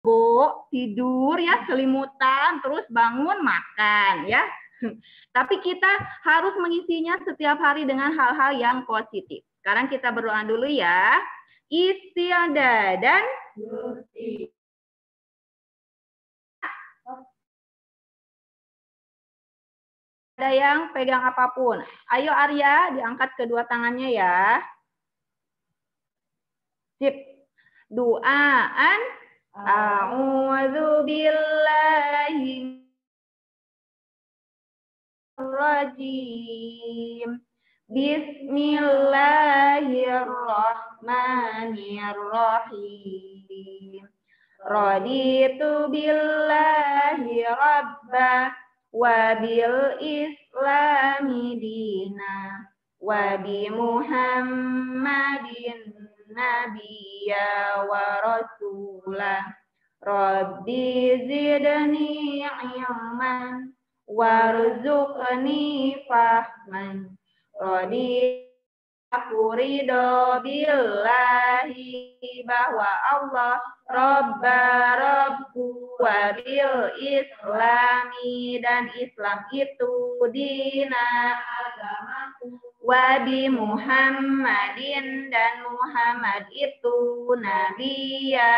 tidur ya, selimutan, terus bangun makan ya. Tapi kita harus mengisinya setiap hari dengan hal-hal yang positif. Sekarang kita berdoa dulu ya. Istiada dan ada yang pegang apapun. Ayo Arya, diangkat kedua tangannya ya. Sip. Doaan. A'udzu billahi rajim. Bismillahirrahmanirrahim. Raditu billahi rabba wa bil islami dina wa bi Muhammadin nabiyya wa rasulah. Rabbi zidni ilman warzuqni fahman. Aku ridho billahi bahwa Allah Rabbu wa bil islami dan Islam itu dina agamaku wa bi Muhammadin dan Muhammad itu nabiku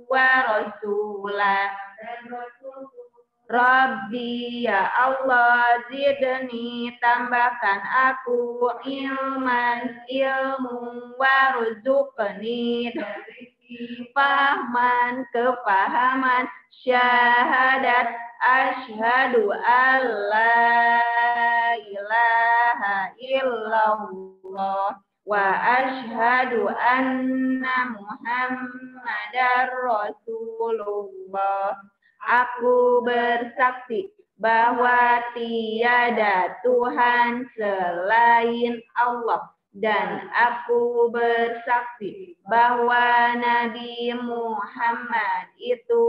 wa rasulah dan rasulku. Rabbi ya Allah zidni tambahkan aku ilmu warzuqni fahman kepahaman syahadat asyhadu alla ilaha illallah wa asyhadu anna Muhammadar Rasulullah. Aku bersaksi bahwa tiada Tuhan selain Allah dan aku bersaksi bahwa Nabi Muhammad itu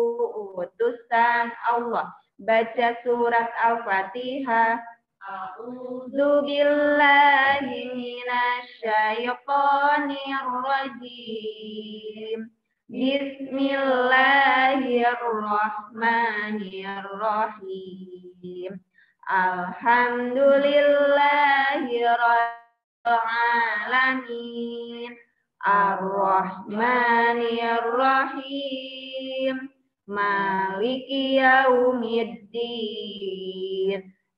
utusan Allah. Baca surat Al-Fatihah. A'udzu billahi minasyaitonir rajim. Bismillahirrahmanirrahim. Alhamdulillahi rabbil alamin. Ar-Rahmanir-Rahim. Maliki yaumiddin.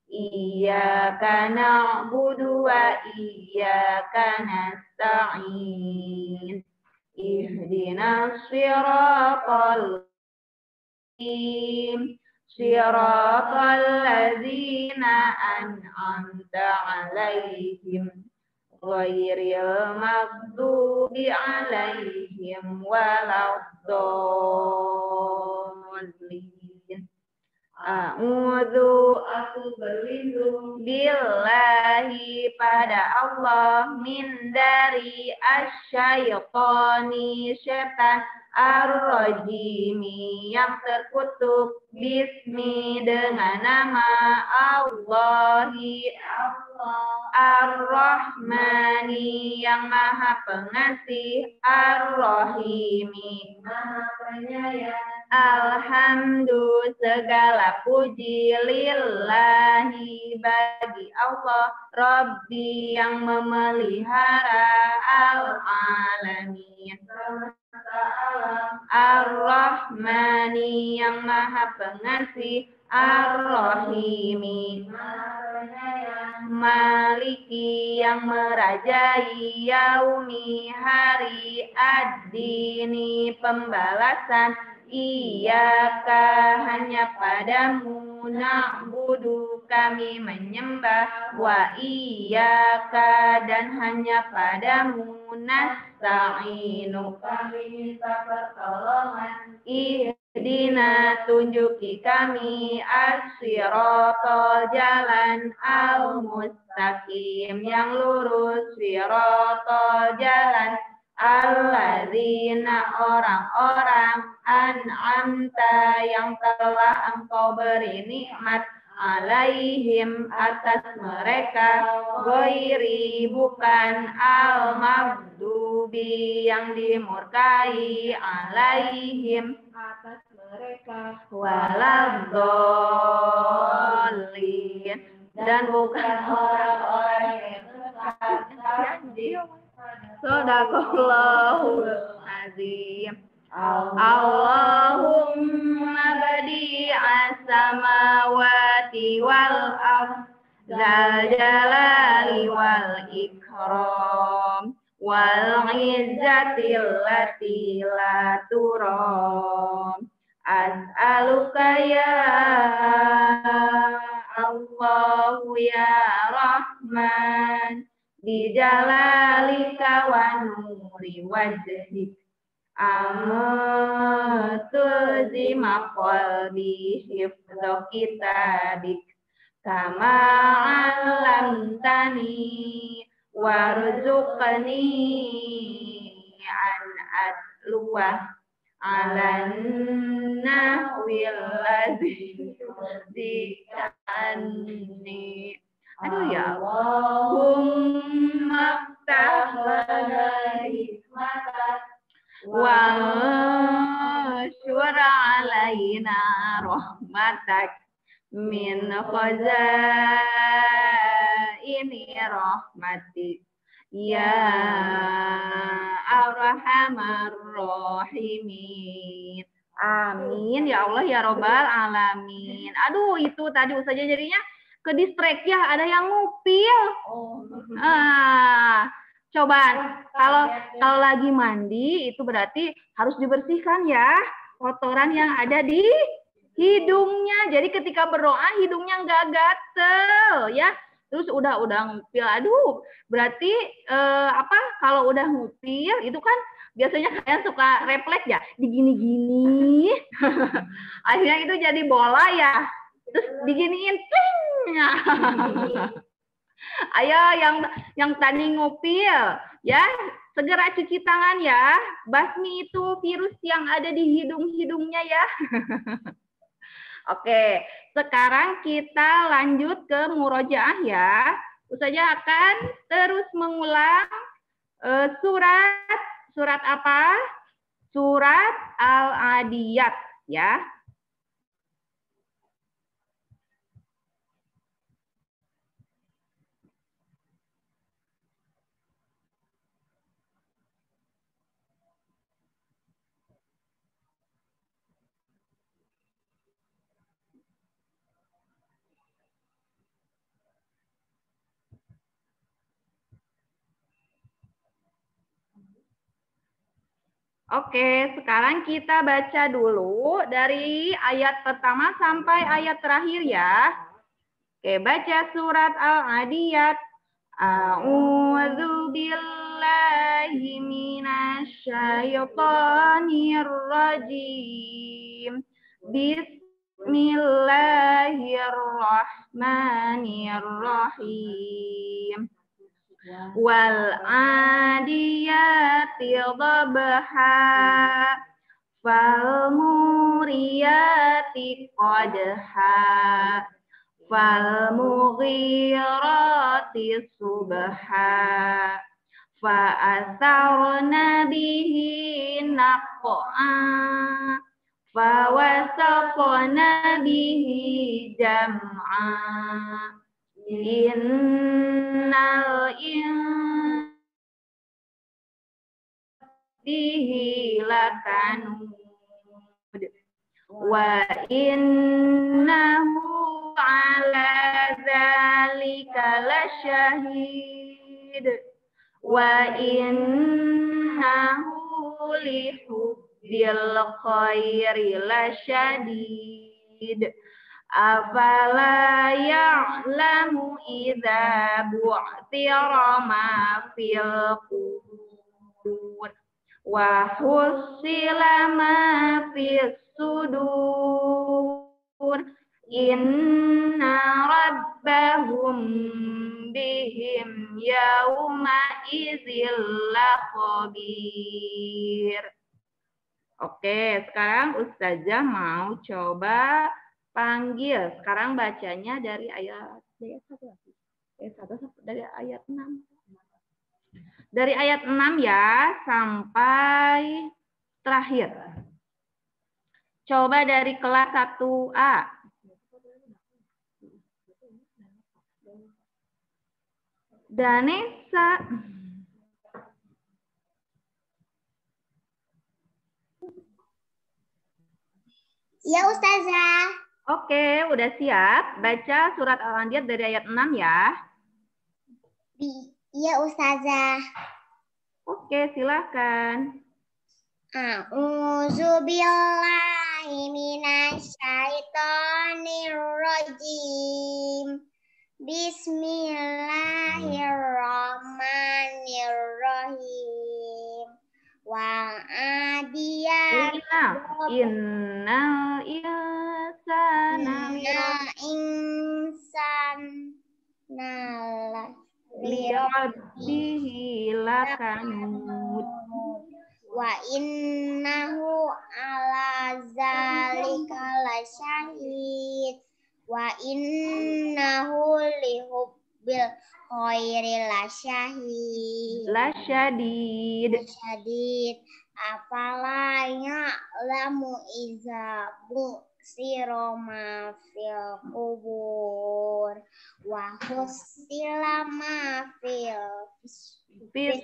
Iyyaka na'budu wa iyyaka nasta'in. Ihdinas siratal mustaqim siratal ladzina an'amta 'alaihim ghairil maghdubi 'alaihim waladdallin. Aku berlindung billahi pada Allah min dari asyaitoni setan ar-rajimi yang terkutuk. Bismi dengan nama Allahi Ar-Rahmani yang maha pengasih, Ar-Rahimi maha penyayang. Alhamdulillah segala puji lillahi bagi Allah Rabbi yang memelihara al-alamin. Ar-Rahmani yang maha pengasih, Ar-Rahimi Maliki yang merajai, Yaumi hari ad-dini pembalasan. Iyaka hanya padamu, na'budu kami menyembah, wa iyaka dan hanya padamu, nasta'inu kami minta pertolongan. Ihdina tunjuki kami as-siratal jalan al-mustaqim yang lurus, siratal jalan alladzina orang-orang an'amta yang telah engkau beri nikmat alaihim atas mereka, ghairi bukan al-maghdubi yang dimurkai, alaihim atas mereka, waladhdallin dan bukan orang-orang yang sesat. Shadaqallahul azim. Allahumma badi'as samawati wal ardh dzal jalali wal ikram wal izzati allati la turam. As'aluka ya Allah ya Rahman bijalalika wa nuri wajhik amtuzima qalbi hifdhu kitabik kama alamtani warzuqni an atluwa alan nahwil ladzi anni. Aduh ya Allahumma ftah lana hikmatan wa syur alaina rahmatak min khazaini rahmatik ya arhamar rahimin. Amin ya Allah ya robbal alamin. Aduh itu tadi Ustazah jadinya ke distract ya, ada yang ngupil. Coba kalau lagi mandi itu berarti harus dibersihkan ya kotoran yang ada di hidungnya. Jadi ketika berdoa hidungnya nggak gatel ya. Terus udah ngupil. Aduh, berarti kalau udah ngupil itu kan biasanya kalian suka refleks ya, digini-gini. Akhirnya itu jadi bola ya. Terus diginiin, ping. Ayo yang tadi ngupil ya, segera cuci tangan ya. Basmi itu virus yang ada di hidungnya ya. Oke, sekarang kita lanjut ke murojaah ya. Ustazah akan terus mengulang surat apa? Surat Al-Adiyat ya. Oke, sekarang kita baca dulu dari ayat pertama sampai ayat terakhir ya. Oke, baca surat Al-Adiyat. A'udzu billahi minasy syaithanir rajim. Bismillahirrahmanirrahim. Wal adiyati dhabha fal muriyati qadha fal mughirati subha fa asarna bihi naq'a fa wasaqna bihi jam'a innal bihi lakanud wa innahu ala dzalika lasyahid wa innahu lihubbil khairi lasyadid afala ya'lamu idza bu'thira ma fil qubur wa husila ma fis sudur inna rabbahum bihim yawma idzil lakhabir. Oke, sekarang Ustazah mau coba panggil. Sekarang bacanya dari ayat 1 dari ayat 6. Dari ayat 6 ya sampai terakhir. Coba dari kelas 1A. Danesa. Ya, Ustazah. Oke, udah siap? Baca surat Al-Anbiya dari ayat 6 ya. Iya, Ustazah. Oke, silakan. A'udzubillahi minasyaitonirrajim. Bismillahirrahmanirrahim. Wa adiyat Innal insana lirabbihi lakanud. Wa innahu ala zalika lasyahid. Wa innahu lihubbil khairi lasyahid. Lasyadid. Afala ya'lamu iza bu'sira ma fil qubur wa husila ma fil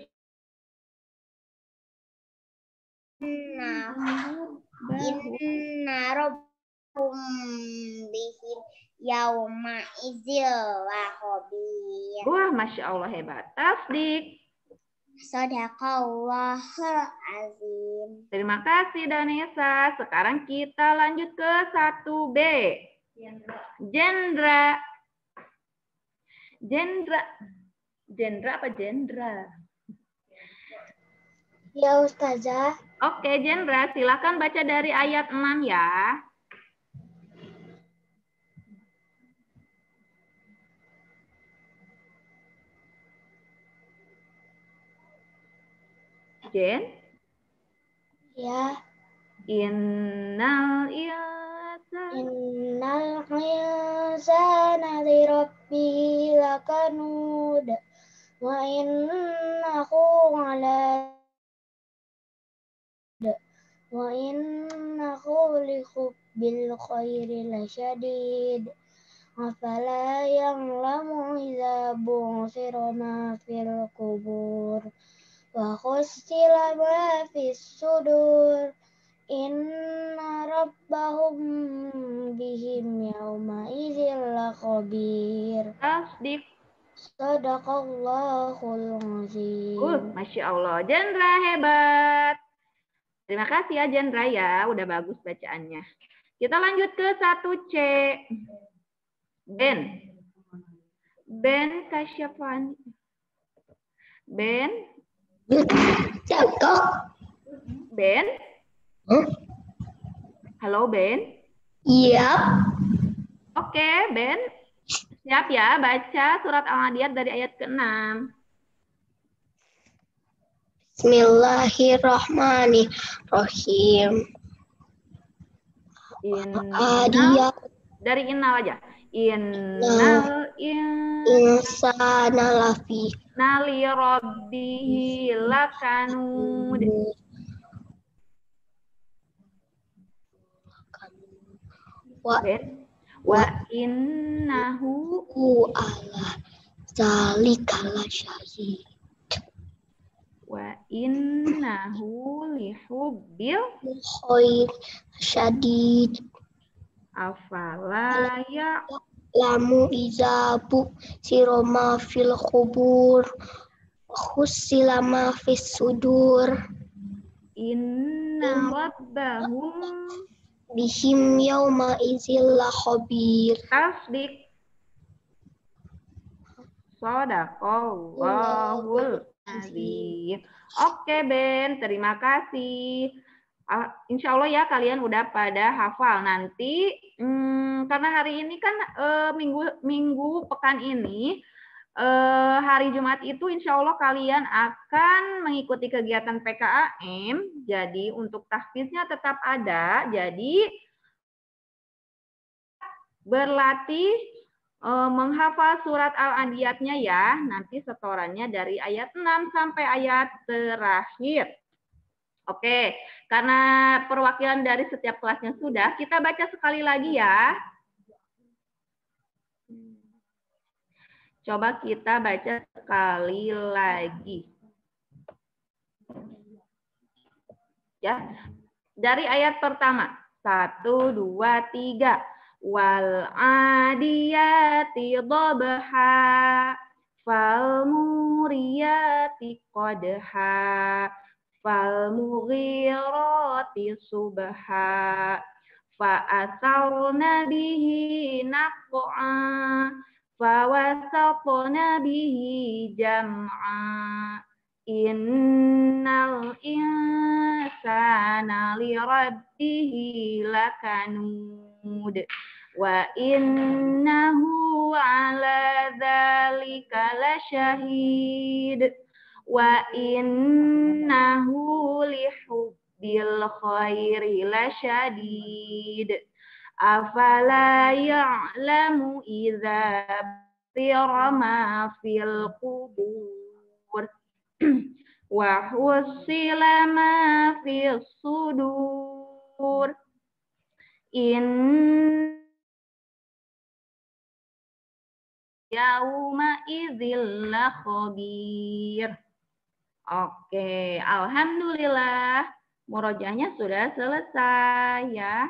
inna rabbahum bihim yauma idzil lakhabir. Wah, Masya Allah, hebat. Tasdik. Shadaqallahul azim. Terima kasih Danesa. Sekarang kita lanjut ke 1B. Jendra. Jendra apa jendra? Ya, Ustazah. Oke, Jendra, silakan baca dari ayat 6 ya. Jen? Ya. Innal insana lirabbihi lakanud wa innahu lihubbil khairi lasyadid. Afala ya'lamu idza bu'sira ma fil qubur wa husila ma fis sudur. Inna rabbahum bihim yauma idzil lakhabir. Tasdik. Shadaqallahul azim. Masya Allah. Jendra hebat. Terima kasih ya Jendra ya. Udah bagus bacaannya. Kita lanjut ke 1C. Ben Kasyafani. Ben? Ben? Halo Ben? Iya. Oke Ben. Siap ya baca surat Al-Adiyat dari ayat ke-6. Bismillahirrahmanirrahim. Adiyat. Dari innal aja. Innal insana lafi nali rabbihi lakanud. Wa innahu ala zalika lasyahid. Wa innahu lihubbil khair syadid. Afala lamu izabu siroma fil khubur khusilama fis sudur. Inna rabbahum bihim yauma idzil lakhabir. Tasdik. Shadaqallahul azim. Oke Ben, terima kasih. Insya Allah ya kalian udah pada hafal. Nanti karena hari ini kan minggu pekan ini hari Jumat itu insya Allah kalian akan mengikuti kegiatan PKAM. Jadi untuk tahfiznya tetap ada. Jadi berlatih menghafal surat Al-Adiyatnya ya. Nanti setorannya dari ayat 6 sampai ayat terakhir. Oke, karena perwakilan dari setiap kelasnya sudah, kita baca sekali lagi ya. Coba kita baca sekali lagi. Ya, dari ayat pertama. 1, 2, 3. Wal adiyati dhabha fal muriyati qadha fal mughirati subha fa asarna bihi naq'a fa wasatna bihi jam'a innal insana li rabbihi lakanud wa innahu ala dzalika lasyahid wa innahu li hubbil khairi lasyadid afala ya'lamu idza bira ma fil qubur wa husila ma fis sudur in yauma idzil la khabir. Oke, alhamdulillah murojaahnya sudah selesai ya.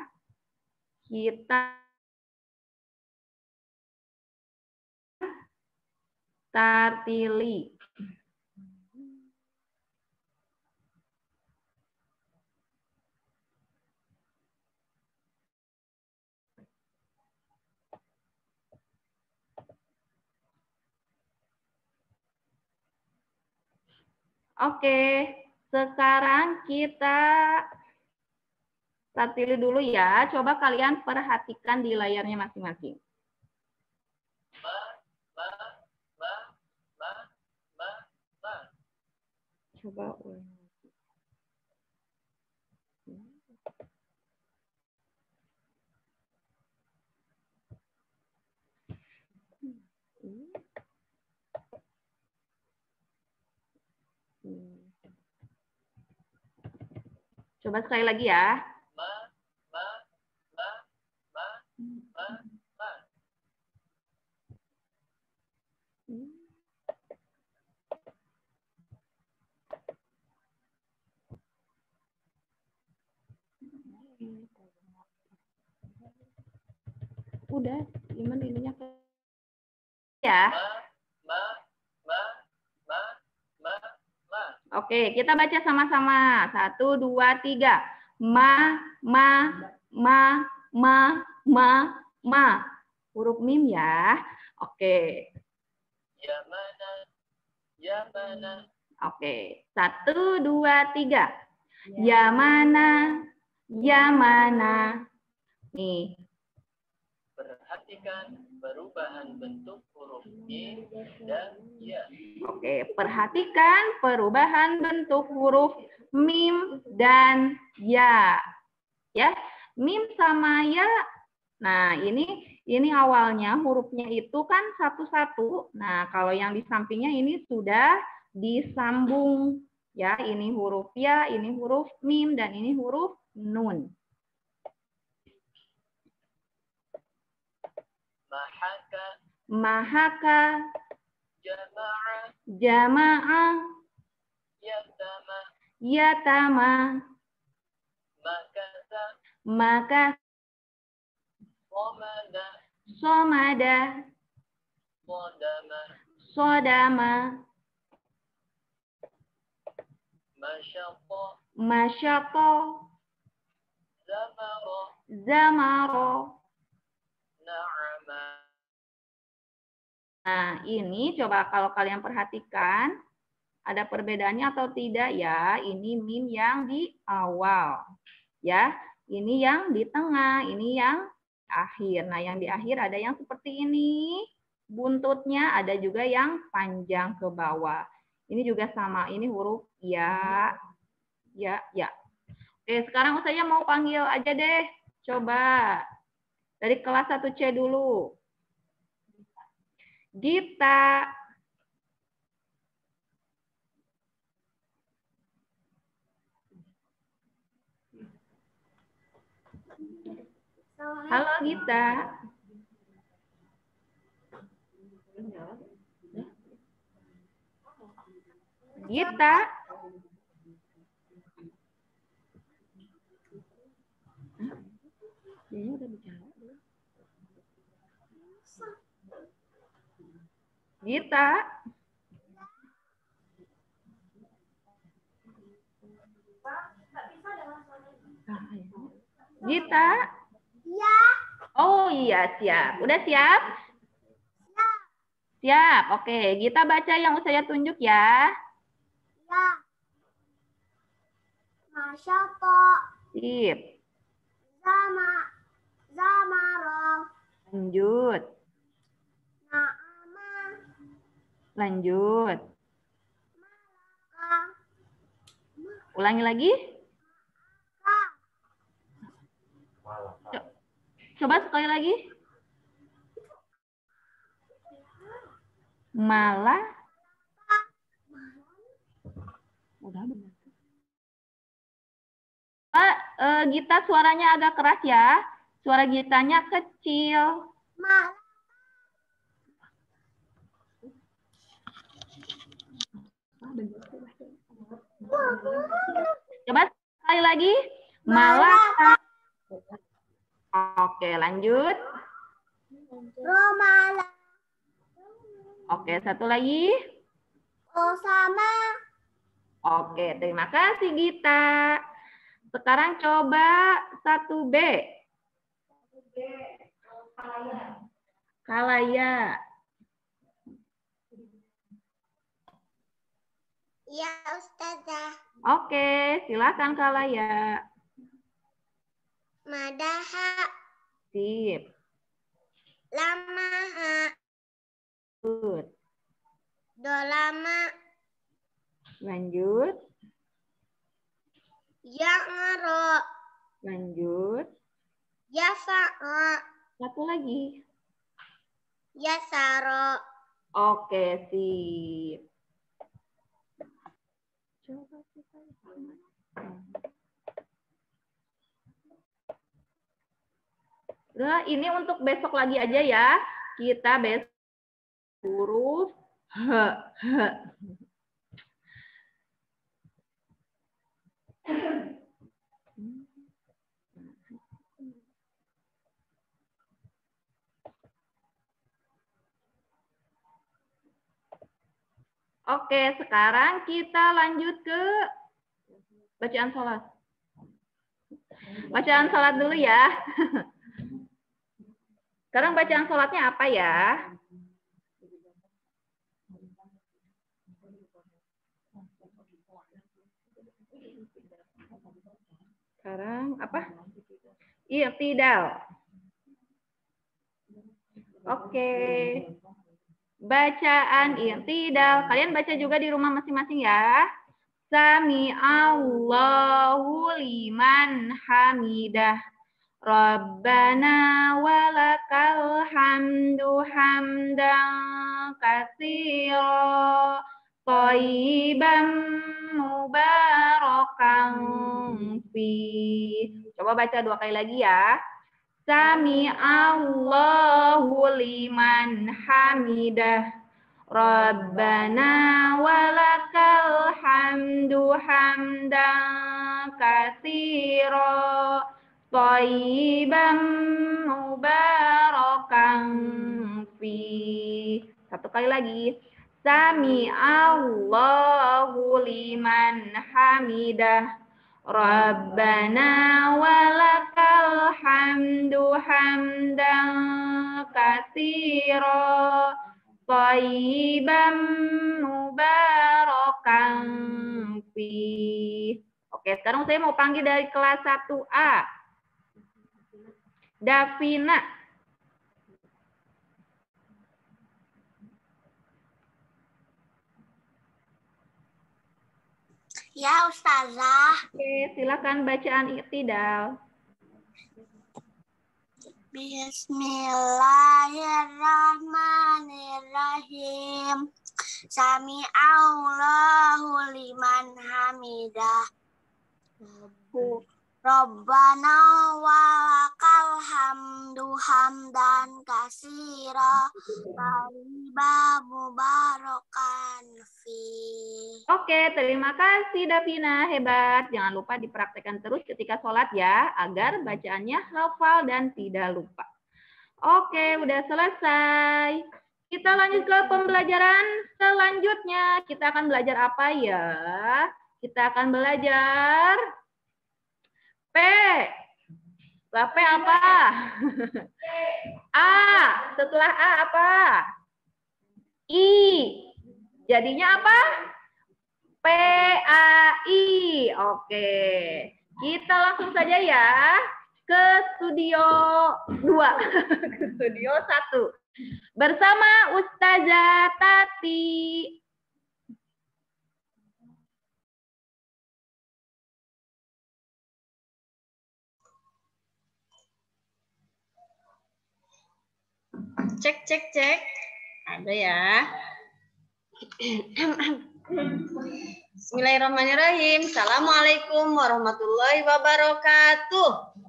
Kita tartili. Oke, sekarang kita tartili dulu ya. Coba kalian perhatikan di layarnya masing-masing. Coba ulang. Coba sekali lagi ya. Udah, gimana ininya ya? Oke, kita baca sama-sama. 1, 2, 3. Ma. Huruf mim ya. Oke. Ya mana. Oke. 1, 2, 3. Ya mana. Nih. Perhatikan perubahan bentuk huruf I dan ya. Oke, perhatikan perubahan bentuk huruf mim dan ya. Ya, mim sama ya. Nah, ini awalnya hurufnya itu kan satu-satu. Nah, kalau yang di sampingnya ini sudah disambung. Ya, ini huruf ya, ini huruf mim, dan ini huruf nun. Mahaka. Jama'ah. Yatama. Maka. Somada. Sodama. Masyato. Zamaro. Nah, ini coba kalau kalian perhatikan, ada perbedaannya atau tidak ya? Ini mim yang di awal. Ya, ini yang di tengah, ini yang akhir. Nah, yang di akhir ada yang seperti ini. Buntutnya ada juga yang panjang ke bawah. Ini juga sama, ini huruf ya. Ya. Oke, sekarang saya mau panggil aja deh. Coba. Dari kelas 1C dulu. Gita. Halo Gita. Gita. Dia udah bicara. Gita. Gita. Ya. Oh iya, siap. Udah siap? Siap. Oke, Gita baca yang saya tunjuk ya. Ya. Masya Allah. Sip. Zamaro. Lanjut. Naama. Lanjut. Ka. Ulangi lagi. Ka. Coba sekali lagi. Malah. Udah benar. Gita suaranya agak keras ya. Suara Gitanya kecil. Ma. Coba sekali lagi. Malah. Oke, lanjut. Romala. Oke, satu lagi. Osama. Oke, terima kasih Gita. Sekarang coba 1B. Kalaya. Ya Ustazah. Oke, silakan Kalaya. Madaha. Sip. Lamaha. Good. Dolama. Lanjut. Ya'ngaro. Lanjut. Yasa'a. Satu lagi. Yasaro. Oke, sip. Coba kita lihat. Nah, ini untuk besok lagi aja ya. Kita besok huruf H. Oke, sekarang kita lanjut ke bacaan sholat. Bacaan sholat dulu ya. Sekarang bacaan sholatnya apa ya? Sekarang apa? I'tidal. Oke. Bacaan i'tidal. Kalian baca juga di rumah masing-masing ya. Sami Allahu liman hamidah. Rabbana walakal hamdu hamdan katsira thayyiban mubarakan fi. Coba baca 2 kali lagi ya. Sami Allahu liman hamidah. Rabbana walakal hamdu hamdan katsira thayyiban mubarakan fi. Satu kali lagi. Sami Allahu liman hamidah. Rabbana walakal hamdu hamdan katsira thayyiban mubarakan fi. Oke, sekarang saya mau panggil dari kelas 1A. Davina. Ya Ustazah. Oke, silakan bacaan i'tidal. Bismillahirrahmanirrahim. Sami Allahu liman hamidah. Rabbana walakal hamdu hamdan katsira tayyiban mubarakan fi. Oke, terima kasih Davina, hebat. Jangan lupa dipraktekkan terus ketika sholat ya, agar bacaannya hafal dan tidak lupa. Oke, udah selesai. Kita lanjut ke pembelajaran selanjutnya. Kita akan belajar apa ya? Kita akan belajar P. Setelah P apa? A. Setelah A apa? I. Jadinya apa? PAI. Oke. Kita langsung saja ya ke studio 2. Ke studio 1. Bersama Ustazah Tati. Cek, cek, cek. Ada ya. Bismillahirrahmanirrahim. Assalamualaikum warahmatullahi wabarakatuh.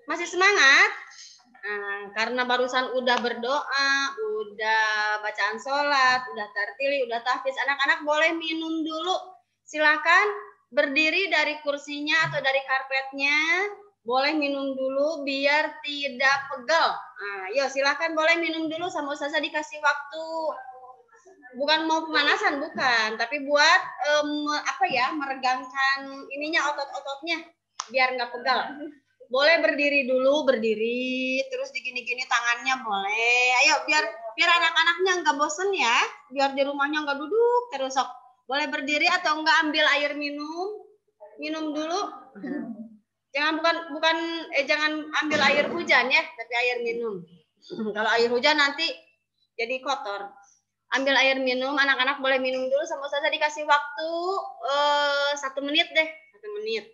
Masih semangat? Nah, karena barusan udah berdoa, udah bacaan sholat, udah tartili, udah tahfiz. Anak-anak boleh minum dulu. Silakan berdiri dari kursinya atau dari karpetnya. Boleh minum dulu biar tidak pegal. Nah, yuk silakan boleh minum dulu sama Ustazah dikasih waktu. Bukan mau pemanasan, bukan, tapi buat meregangkan ininya otot-ototnya biar nggak pegal. Boleh berdiri dulu, berdiri, terus digini-gini tangannya boleh. Ayo biar anak-anaknya nggak bosen ya, biar di rumahnya nggak duduk terus. Sok. Boleh berdiri atau nggak ambil air minum dulu. Jangan ambil air hujan ya, tapi air minum. Kalau air hujan nanti jadi kotor. Ambil air minum, anak-anak boleh minum dulu sama Ustazah dikasih waktu 1 menit deh, 1 menit.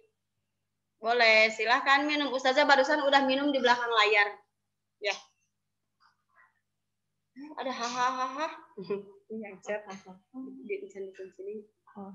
Boleh, silahkan minum. Ustazah barusan udah minum di belakang layar. Ya. Ada hahaha. Yang chat. Di sini. Oh,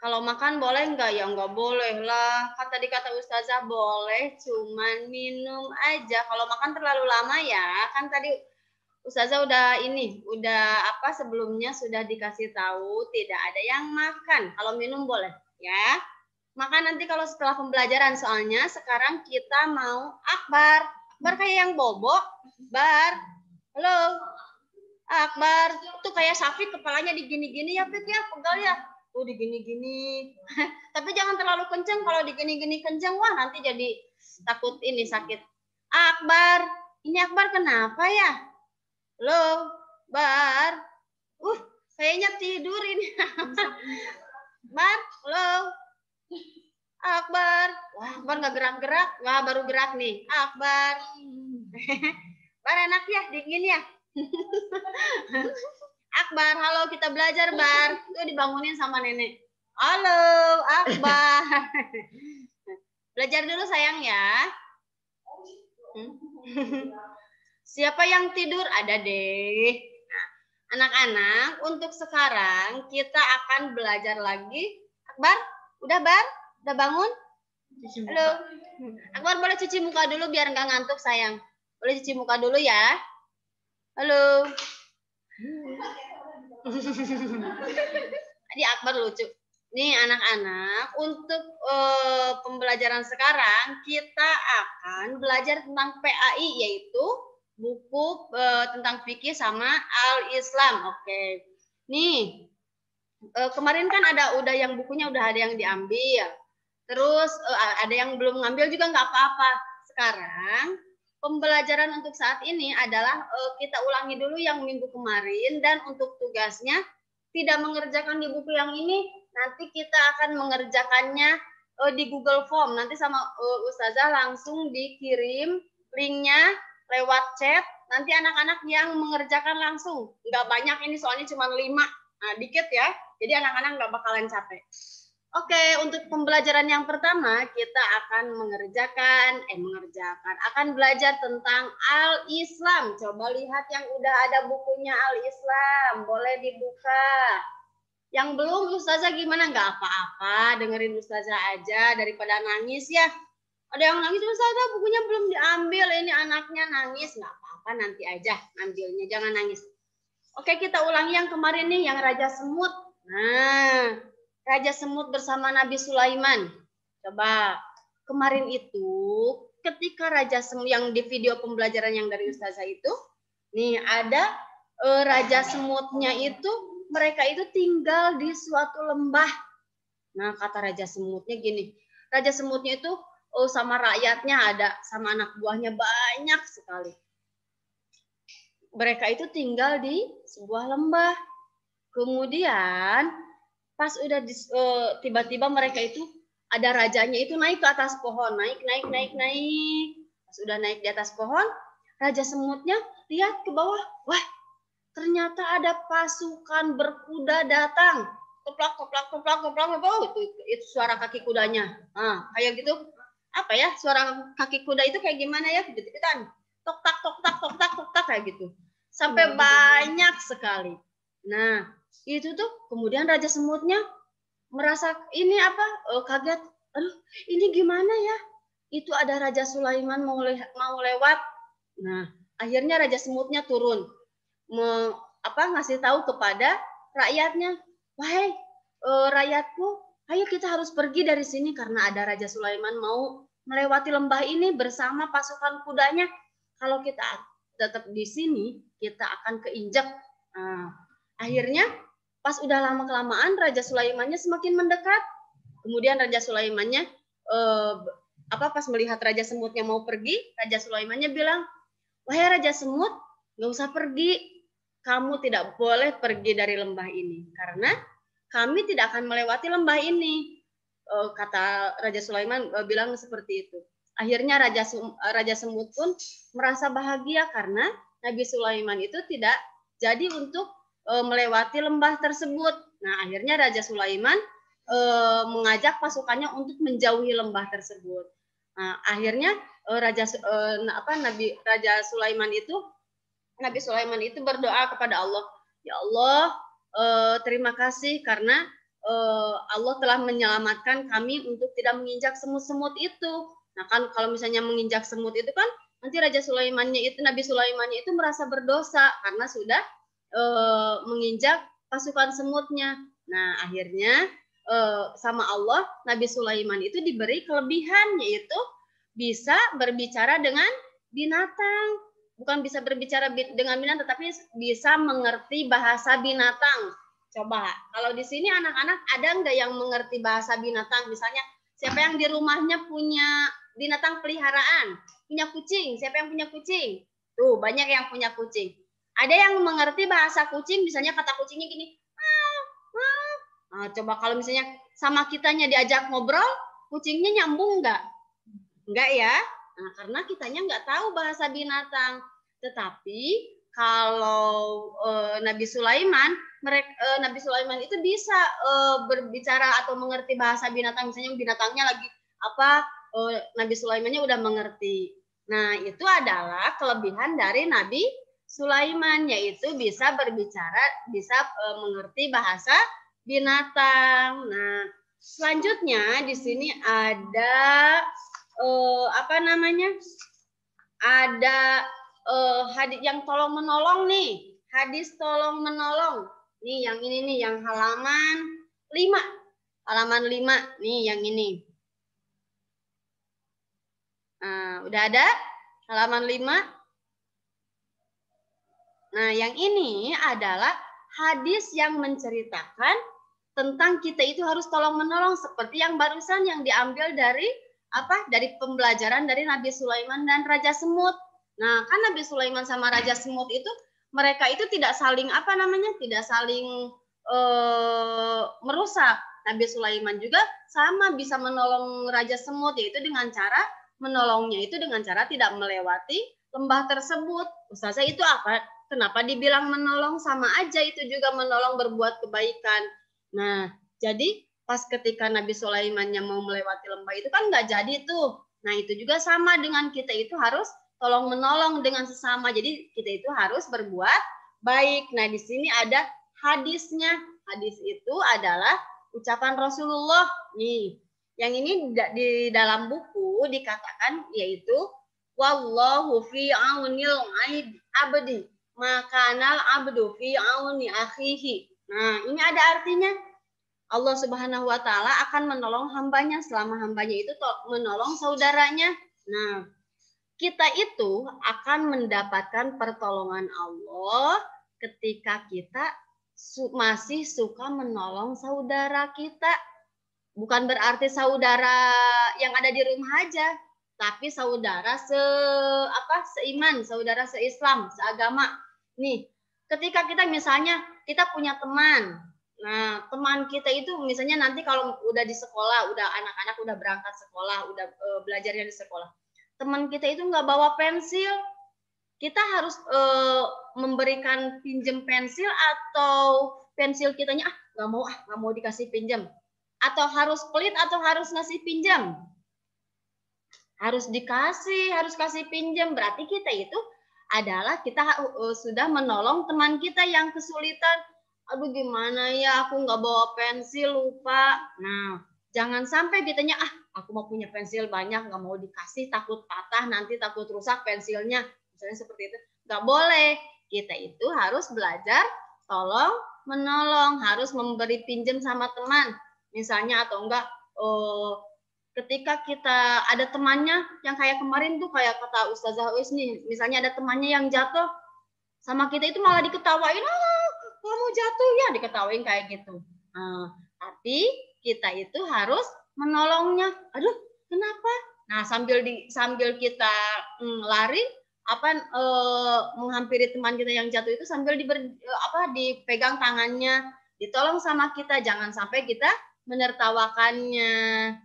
Kalau makan boleh nggak? Ya nggak boleh lah. Kan tadi kata Ustazah boleh, cuman minum aja. Kalau makan terlalu lama ya. Kan tadi Ustazah sebelumnya sudah dikasih tahu tidak ada yang makan. Kalau minum boleh ya. Makan nanti kalau setelah pembelajaran, soalnya sekarang kita mau akbar. Akbar kayak yang bobo. Bar. Halo. Akbar. Tuh kayak sapi kepalanya digini-gini ya, Pik ya, pegal ya. Tuh digini-gini. Tapi jangan terlalu kenceng. Kalau digini-gini kenceng, wah nanti jadi takut ini sakit. Akbar. Ini Akbar kenapa ya? Halo. Bar. Kayaknya tidur ini. Bar. Halo. Akbar. Wah, Akbar nggak gerak-gerak. Wah, baru gerak nih. Akbar. Bar enak ya, dingin ya. Akbar, halo kita belajar, Bar. Tuh dibangunin sama nenek. Halo, Akbar. Belajar dulu sayang ya. Siapa yang tidur? Ada deh. Nah, anak-anak, untuk sekarang kita akan belajar lagi. Akbar, udah Bar? Udah bangun? Halo. Akbar boleh cuci muka dulu biar nggak ngantuk sayang. Boleh cuci muka dulu ya. Halo. Tadi Akbar lucu. Nih anak-anak, untuk pembelajaran sekarang kita akan belajar tentang PAI, yaitu buku tentang fikih sama Al-Islam. Oke. Nih, kemarin kan udah yang bukunya udah ada yang diambil. Terus ada yang belum ngambil juga nggak apa-apa. Sekarang pembelajaran untuk saat ini adalah kita ulangi dulu yang minggu kemarin, dan untuk tugasnya tidak mengerjakan di buku yang ini, nanti kita akan mengerjakannya di Google Form. Nanti sama Ustazah langsung dikirim linknya lewat chat. Nanti anak-anak yang mengerjakan langsung. Nggak banyak ini soalnya cuma 5. Nah, dikit ya. Jadi anak-anak nggak bakalan capek. Oke, untuk pembelajaran yang pertama kita akan akan belajar tentang Al-Islam. Coba lihat yang udah ada bukunya Al-Islam, boleh dibuka. Yang belum Ustazah gimana? Nggak apa-apa, dengerin Ustazah aja daripada nangis ya. Ada yang nangis, Ustazah bukunya belum diambil, ini anaknya nangis. Nggak apa-apa, nanti aja ambilnya, jangan nangis. Oke, kita ulangi yang kemarin nih, yang Raja Semut. Nah, Raja Semut bersama Nabi Sulaiman. Coba, kemarin itu ketika Raja Semut yang di video pembelajaran yang dari Ustazah itu, nih ada Raja Semutnya itu, mereka itu tinggal di suatu lembah. Nah, kata Raja Semutnya gini, Raja Semutnya itu sama rakyatnya ada, sama anak buahnya banyak sekali. Mereka itu tinggal di sebuah lembah. Kemudian pas udah tiba-tiba mereka itu ada rajanya itu naik ke atas pohon, naik. Pas udah naik di atas pohon, Raja Semutnya lihat ke bawah, wah ternyata ada pasukan berkuda datang, toplak, itu suara kaki kudanya, kayak gitu, apa ya suara kaki kuda itu kayak gimana ya, gitu-gituan, tok tak kayak gitu, sampai banyak sekali. Nah itu tuh kemudian Raja Semutnya merasa ini kaget, aduh ini gimana ya, itu ada Raja Sulaiman mau lewat. Nah akhirnya Raja Semutnya turun ngasih tahu kepada rakyatnya, wahai rakyatku, ayo kita harus pergi dari sini karena ada Raja Sulaiman mau melewati lembah ini bersama pasukan kudanya. Kalau kita tetap di sini kita akan keinjak. Akhirnya pas udah lama-kelamaan Raja Sulaimannya semakin mendekat. Kemudian Raja Sulaimannya pas melihat Raja Semutnya mau pergi, Raja Sulaimannya bilang, wahai Raja Semut, nggak usah pergi. Kamu tidak boleh pergi dari lembah ini karena kami tidak akan melewati lembah ini. Kata Raja Sulaiman bilang seperti itu. Akhirnya Raja Semut pun merasa bahagia karena Nabi Sulaiman itu tidak jadi untuk melewati lembah tersebut. Nah, akhirnya Raja Sulaiman mengajak pasukannya untuk menjauhi lembah tersebut. Nah, akhirnya Nabi Sulaiman itu berdoa kepada Allah, ya Allah, terima kasih karena Allah telah menyelamatkan kami untuk tidak menginjak semut-semut itu. Nah kan kalau misalnya menginjak semut itu kan nanti Nabi Sulaimannya itu merasa berdosa karena sudah menginjak pasukan semutnya. Nah akhirnya sama Allah Nabi Sulaiman itu diberi kelebihan, yaitu bisa berbicara dengan binatang. Bukan bisa berbicara dengan binatang, tetapi bisa mengerti bahasa binatang. Coba, kalau di sini anak-anak ada nggak yang mengerti bahasa binatang? Misalnya, siapa yang di rumahnya punya binatang peliharaan? Punya kucing, siapa yang punya kucing? Tuh, banyak yang punya kucing. Ada yang mengerti bahasa kucing, misalnya kata kucingnya gini, Nah, coba kalau misalnya sama kitanya diajak ngobrol, kucingnya nyambung nggak? Enggak ya? Nah, karena kitanya nggak tahu bahasa binatang. Tetapi kalau Nabi Sulaiman itu bisa berbicara atau mengerti bahasa binatang. Misalnya binatangnya lagi apa, Nabi Sulaimannya udah mengerti. Nah, itu adalah kelebihan dari Nabi Sulaiman, yaitu bisa berbicara, bisa mengerti bahasa binatang. Nah, selanjutnya di sini ada ada hadis yang tolong menolong nih. Hadis tolong menolong. Nih yang ini nih, yang halaman 5. Halaman 5 nih yang ini. Udah ada halaman 5. Nah, yang ini adalah hadis yang menceritakan tentang kita itu harus tolong menolong, seperti yang barusan yang diambil dari dari pembelajaran dari Nabi Sulaiman dan Raja Semut. Nah, kan Nabi Sulaiman sama Raja Semut itu mereka itu tidak saling tidak saling merusak. Nabi Sulaiman juga sama bisa menolong Raja Semut, yaitu dengan cara menolongnya itu dengan cara tidak melewati lembah tersebut. Ustazah, itu apa? Kenapa dibilang menolong? Sama aja itu juga menolong berbuat kebaikan. Nah, jadi pas ketika Nabi Sulaimannya mau melewati lembah itu kan nggak jadi tuh. Nah, itu juga sama dengan kita itu harus tolong menolong dengan sesama. Jadi kita itu harus berbuat baik. Nah, di sini ada hadisnya. Hadis itu adalah ucapan Rasulullah. Nih, yang ini di dalam buku dikatakan yaitu wallahu fi aunil abdi makanal abdu fi auni akhihi. Nah, ini ada artinya. Allah Subhanahu wa taala akan menolong hambanya selama hambanya itu menolong saudaranya. Nah, kita itu akan mendapatkan pertolongan Allah ketika kita masih suka menolong saudara kita. Bukan berarti saudara yang ada di rumah aja, tapi saudara seiman, saudara seislam, seagama. Nih, ketika kita misalnya kita punya teman. Nah, teman kita itu misalnya nanti kalau udah di sekolah, udah anak-anak udah berangkat sekolah, udah belajarnya di sekolah. Teman kita itu nggak bawa pensil, kita harus memberikan pinjem pensil atau pensil kitanya nggak mau dikasih pinjam, atau harus pelit atau harus ngasih pinjam, harus kasih pinjam. Berarti kita itu adalah kita sudah menolong teman kita yang kesulitan. Aduh, gimana ya, aku nggak bawa pensil, lupa. Nah, jangan sampai kitanya aku mau punya pensil banyak, nggak mau dikasih, takut patah, nanti takut rusak pensilnya. Misalnya seperti itu. Nggak boleh. Kita itu harus belajar tolong menolong, harus memberi pinjam sama teman. Misalnya atau enggak, ketika kita ada temannya yang kayak kemarin tuh, kayak kata Ustazah Uis nih, misalnya ada temannya yang jatuh, sama kita itu malah diketawain, kamu jatuh ya, diketawain kayak gitu. Tapi kita itu harus menolongnya. Aduh, kenapa? Nah, sambil kita lari, menghampiri teman kita yang jatuh itu sambil dipegang tangannya, ditolong sama kita, jangan sampai kita menertawakannya,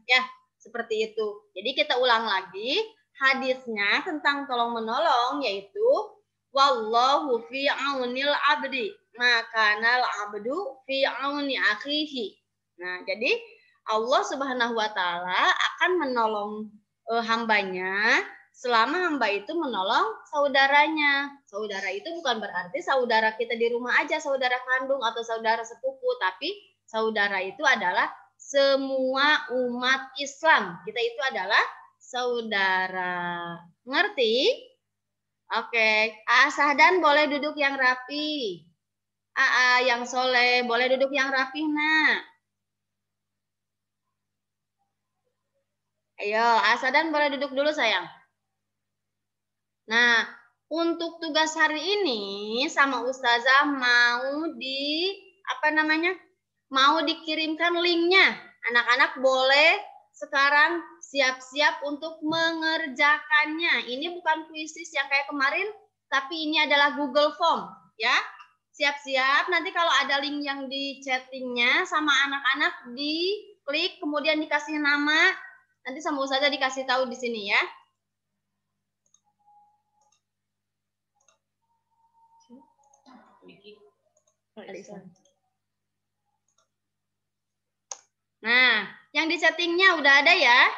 ya seperti itu. Jadi kita ulang lagi hadisnya tentang tolong menolong, yaitu wallahu fi aunil abdi makanal abdu fi auni akhihi. Nah, jadi Allah Subhanahu wa taala akan menolong hambanya selama hamba itu menolong saudaranya. Saudara itu bukan berarti saudara kita di rumah aja, saudara kandung atau saudara sepupu, tapi saudara itu adalah semua umat Islam. Kita itu adalah saudara. Ngerti? Oke. Sahdan boleh duduk yang rapi. Yang soleh boleh duduk yang rapi, nak. Ayo, Sahdan boleh duduk dulu, sayang. Nah, untuk tugas hari ini sama Ustazah mau dikirimkan linknya. Anak-anak boleh sekarang siap-siap untuk mengerjakannya. Ini bukan kuisis yang kayak kemarin, tapi ini adalah Google Form, ya. Siap-siap, nanti kalau ada link yang di chattingnya sama anak-anak, diklik, kemudian dikasih nama, nanti sama Ustazah dikasih tahu di sini, ya. Nah, yang di chattingnya udah ada ya.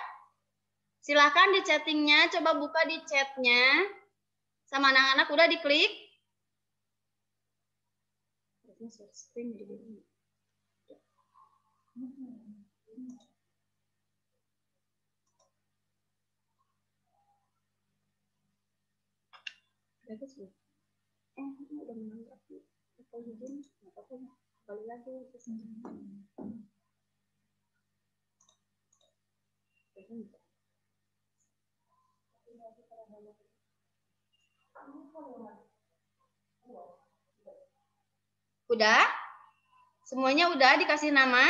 Silahkan di chattingnya, coba buka di chatnya. Sama anak-anak udah diklik. Udah menangkap. Kembali lagi. Udah? Semuanya udah dikasih nama?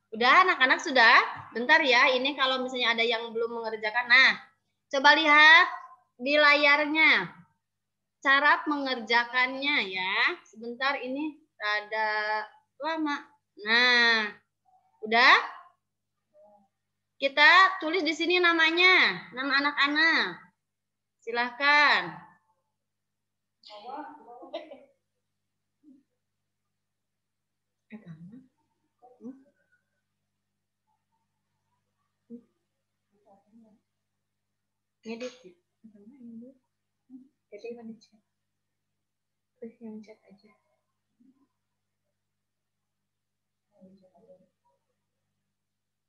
Udah anak-anak sudah? Bentar ya, ini kalau misalnya ada yang belum mengerjakan. Nah, coba lihat di layarnya cara mengerjakannya ya. Sebentar ini ada lama. Nah, udah? Kita tulis di sini namanya, nama anak-anak. Silahkan. Ngedit ya? Jadi yang chat. Terus yang chat aja.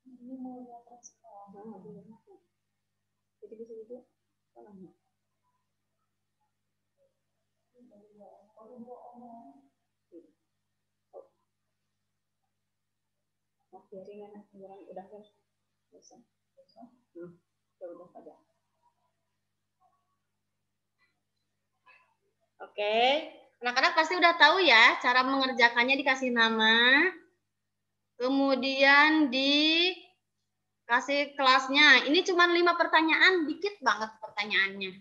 Ini mau lihat jadi bisa juga lama. Oh, jaringan udah kan? Udah pada. Oke, anak-anak pasti udah tahu ya cara mengerjakannya, dikasih nama, kemudian dikasih kelasnya. Ini cuma 5 pertanyaan, dikit banget pertanyaannya.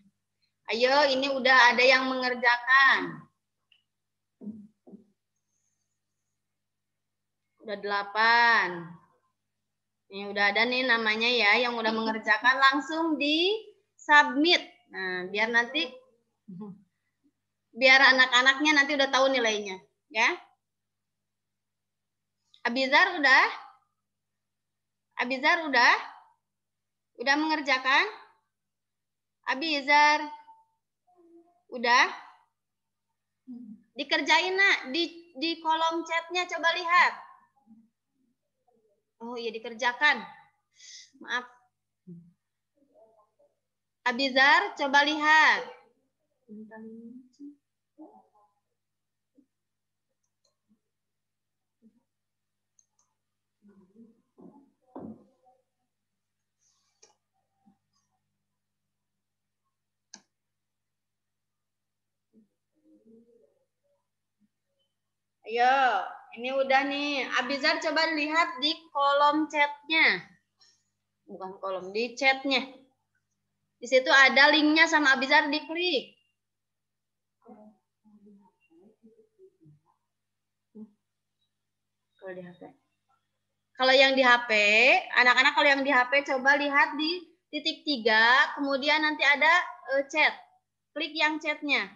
Ayo, ini udah ada yang mengerjakan. Udah 8. Ini udah ada nih namanya ya, yang udah mengerjakan, langsung di submit. Nah, biar anak-anaknya nanti udah tahu nilainya, ya. Abizar udah? Abizar udah? Udah mengerjakan? Abizar? Udah? Dikerjain, Nak. Di kolom chatnya coba lihat. Oh iya, dikerjakan. Maaf. Abizar, coba lihat. Ayo, ini udah nih. Abizar coba lihat di kolom chatnya. Bukan kolom, di chatnya. Di situ ada linknya sama Abizar, diklik. Kalau di HP. Kalau yang di HP, anak-anak kalau yang di HP coba lihat di titik 3, kemudian nanti ada chat. Klik yang chatnya.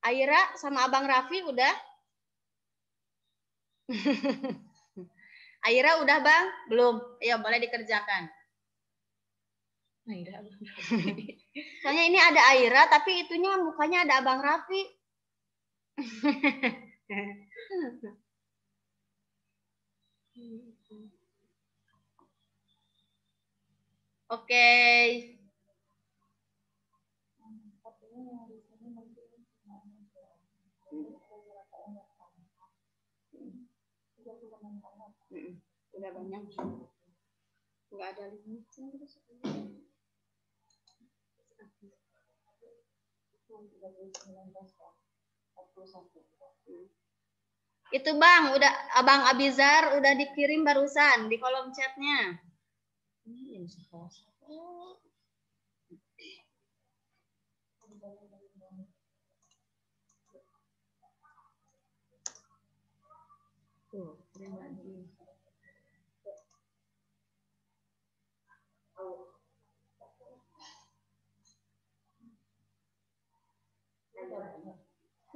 Aira sama Abang Raffi udah? Aira udah Bang? Belum. Ayo boleh dikerjakan. Aira. Soalnya ini ada Aira tapi itunya mukanya ada Abang Raffi. Oke. Udah banyak. Enggak ada linknya. Itu Bang, udah Abang Abizar udah dikirim barusan di kolom chatnya.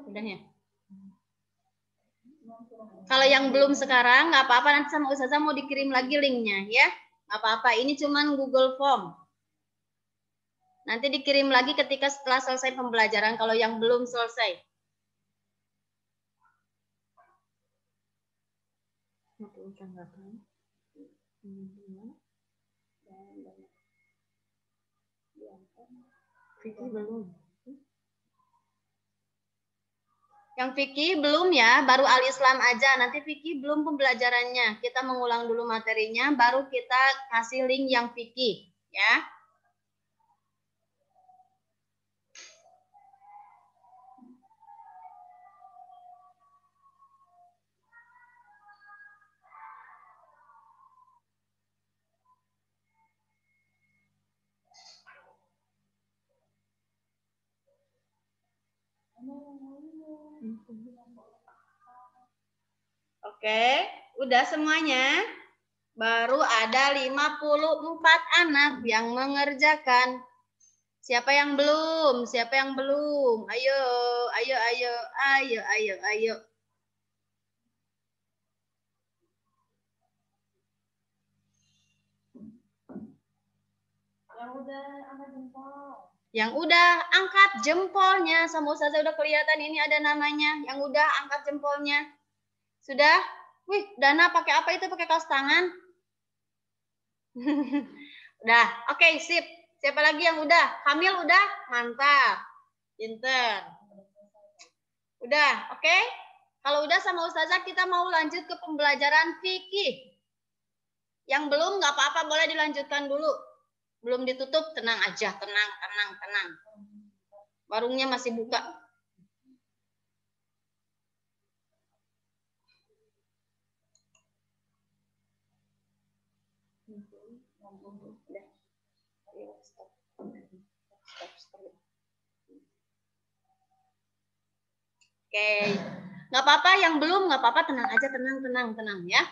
Udah ya? Kalau yang belum sekarang nggak apa-apa, nanti sama Ustazah mau dikirim lagi linknya ya. Nggak apa-apa, ini cuman Google Form. Nanti dikirim lagi ketika setelah selesai pembelajaran kalau yang belum selesai. Vicky belum. Yang fikih belum ya, baru Al-Islam aja. Nanti fikih belum pembelajarannya. Kita mengulang dulu materinya, baru kita kasih link yang fikih, ya. Oke, udah semuanya. Baru ada 54 anak yang mengerjakan. Siapa yang belum? Siapa yang belum? Ayo, ayo, ayo, ayo, ayo, ayo. Yang udah angkat jempol. Yang udah angkat jempolnya. Sama Ustazah udah kelihatan ini ada namanya. Yang udah angkat jempolnya. Sudah? Wih, Dana pakai apa itu? Pakai kaos tangan? Udah, oke, sip. Siapa lagi yang udah? Kamil udah? Mantap. Pinter. Udah, oke? Kalau udah sama Ustazah kita mau lanjut ke pembelajaran fikih. Yang belum nggak apa-apa, boleh dilanjutkan dulu. Belum ditutup, tenang aja, tenang, tenang, tenang. Warungnya masih buka. Oke, nggak apa-apa. Yang belum nggak apa-apa, tenang aja, tenang, tenang, tenang ya.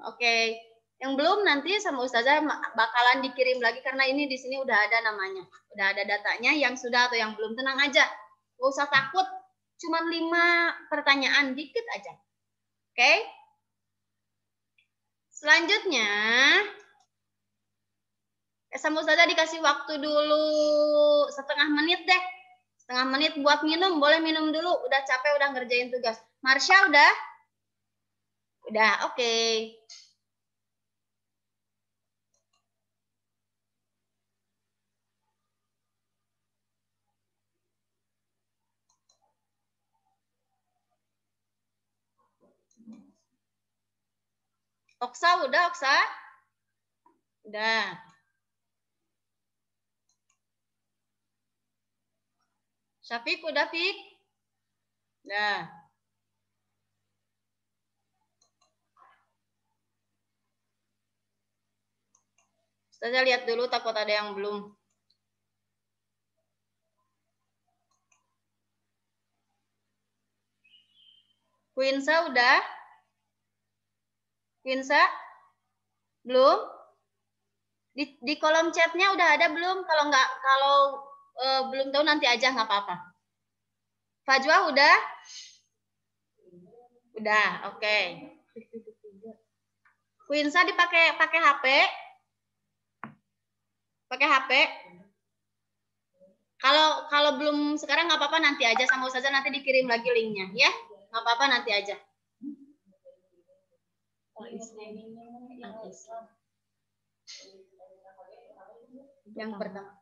Oke. Yang belum nanti sama Ustazah bakalan dikirim lagi karena ini di sini udah ada namanya, udah ada datanya. Yang sudah atau yang belum, tenang aja, nggak usah takut. Cuma 5 pertanyaan, dikit aja. Oke. Selanjutnya, sama Ustazah dikasih waktu dulu setengah menit deh. Setengah menit buat minum, boleh minum dulu. Udah capek, udah ngerjain tugas. Marsha udah? Udah, oke. Oksa udah, Oksa? Udah. Syafiq udah, Fik? Udah. Ustazah lihat dulu, takut ada yang belum. Quinsa udah? Quinsa? Belum? Di kolom chatnya udah ada belum? Kalau nggak, belum tahu nanti aja nggak apa-apa. Fajwa udah? Udah, oke. Quinsa pakai HP? Pakai HP? Kalau belum sekarang nggak apa-apa, nanti aja sama Ustazah, nanti dikirim lagi linknya ya. Nggak apa-apa, nanti aja. Yang pertama.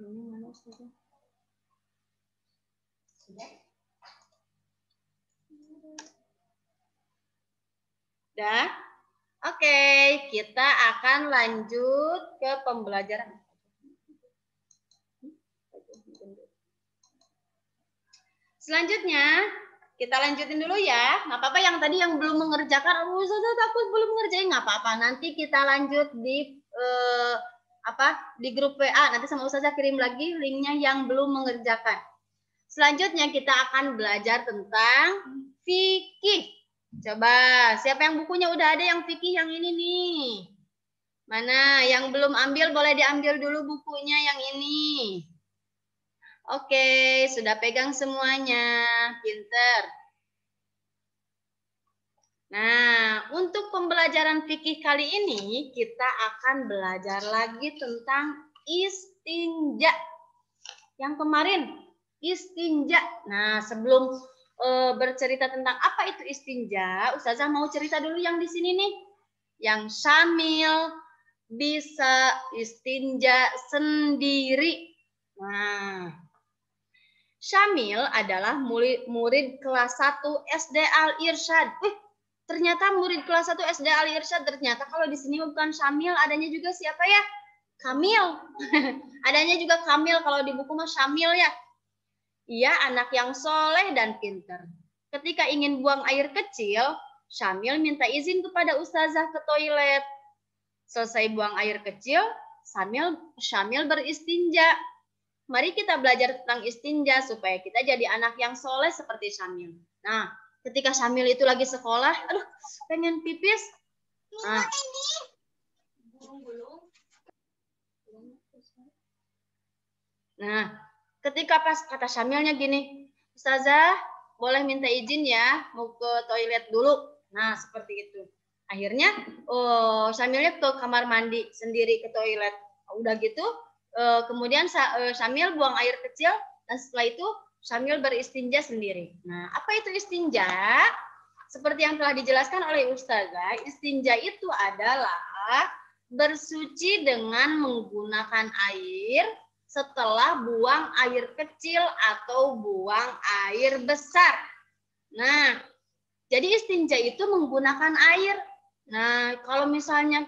Ini mana Ustazah? Udah? Oke, kita akan lanjut ke pembelajaran. Selanjutnya, kita lanjutin dulu ya. Nggak apa-apa yang tadi yang belum mengerjakan, Ustazah takut belum ngerjain, nggak apa-apa. Nanti kita lanjut di di grup WA. Nanti sama Ustazah kirim lagi linknya yang belum mengerjakan. Selanjutnya kita akan belajar tentang fikih. Coba, siapa yang bukunya udah ada yang fikih yang ini nih? Mana? Yang belum ambil boleh diambil dulu bukunya yang ini. Oke, sudah pegang semuanya. Pinter. Nah, untuk pembelajaran fikih kali ini, kita akan belajar lagi tentang istinja. Yang kemarin, istinja. Nah, sebelum bercerita tentang apa itu istinja, Ustazah mau cerita dulu yang di sini nih. Yang Syamil, bisa istinja sendiri. Nah, Syamil adalah murid kelas 1 SD Al-Irsyad. Ternyata murid kelas 1 SD Al-Irsyad. Ternyata kalau di sini bukan Syamil, adanya juga siapa ya? Kamil. Adanya juga Kamil, kalau di buku mah Syamil ya. Ia anak yang soleh dan pintar. Ketika ingin buang air kecil, Syamil minta izin kepada ustazah ke toilet. Selesai buang air kecil, Syamil beristinja. Mari kita belajar tentang istinja supaya kita jadi anak yang soleh seperti Syamil. Nah, ketika Syamil itu lagi sekolah, aduh, pengen pipis. Nah, ketika pas kata Syamilnya gini, Ustazah, boleh minta izin ya, mau ke toilet dulu. Nah, seperti itu. Akhirnya, Syamilnya ke kamar mandi sendiri ke toilet. Udah gitu, kemudian Syamil buang air kecil, dan setelah itu Syamil beristinja sendiri. Nah, apa itu istinja? Seperti yang telah dijelaskan oleh Ustazah, istinja itu adalah bersuci dengan menggunakan air setelah buang air kecil atau buang air besar. Nah, jadi istinja itu menggunakan air. Nah, kalau misalnya,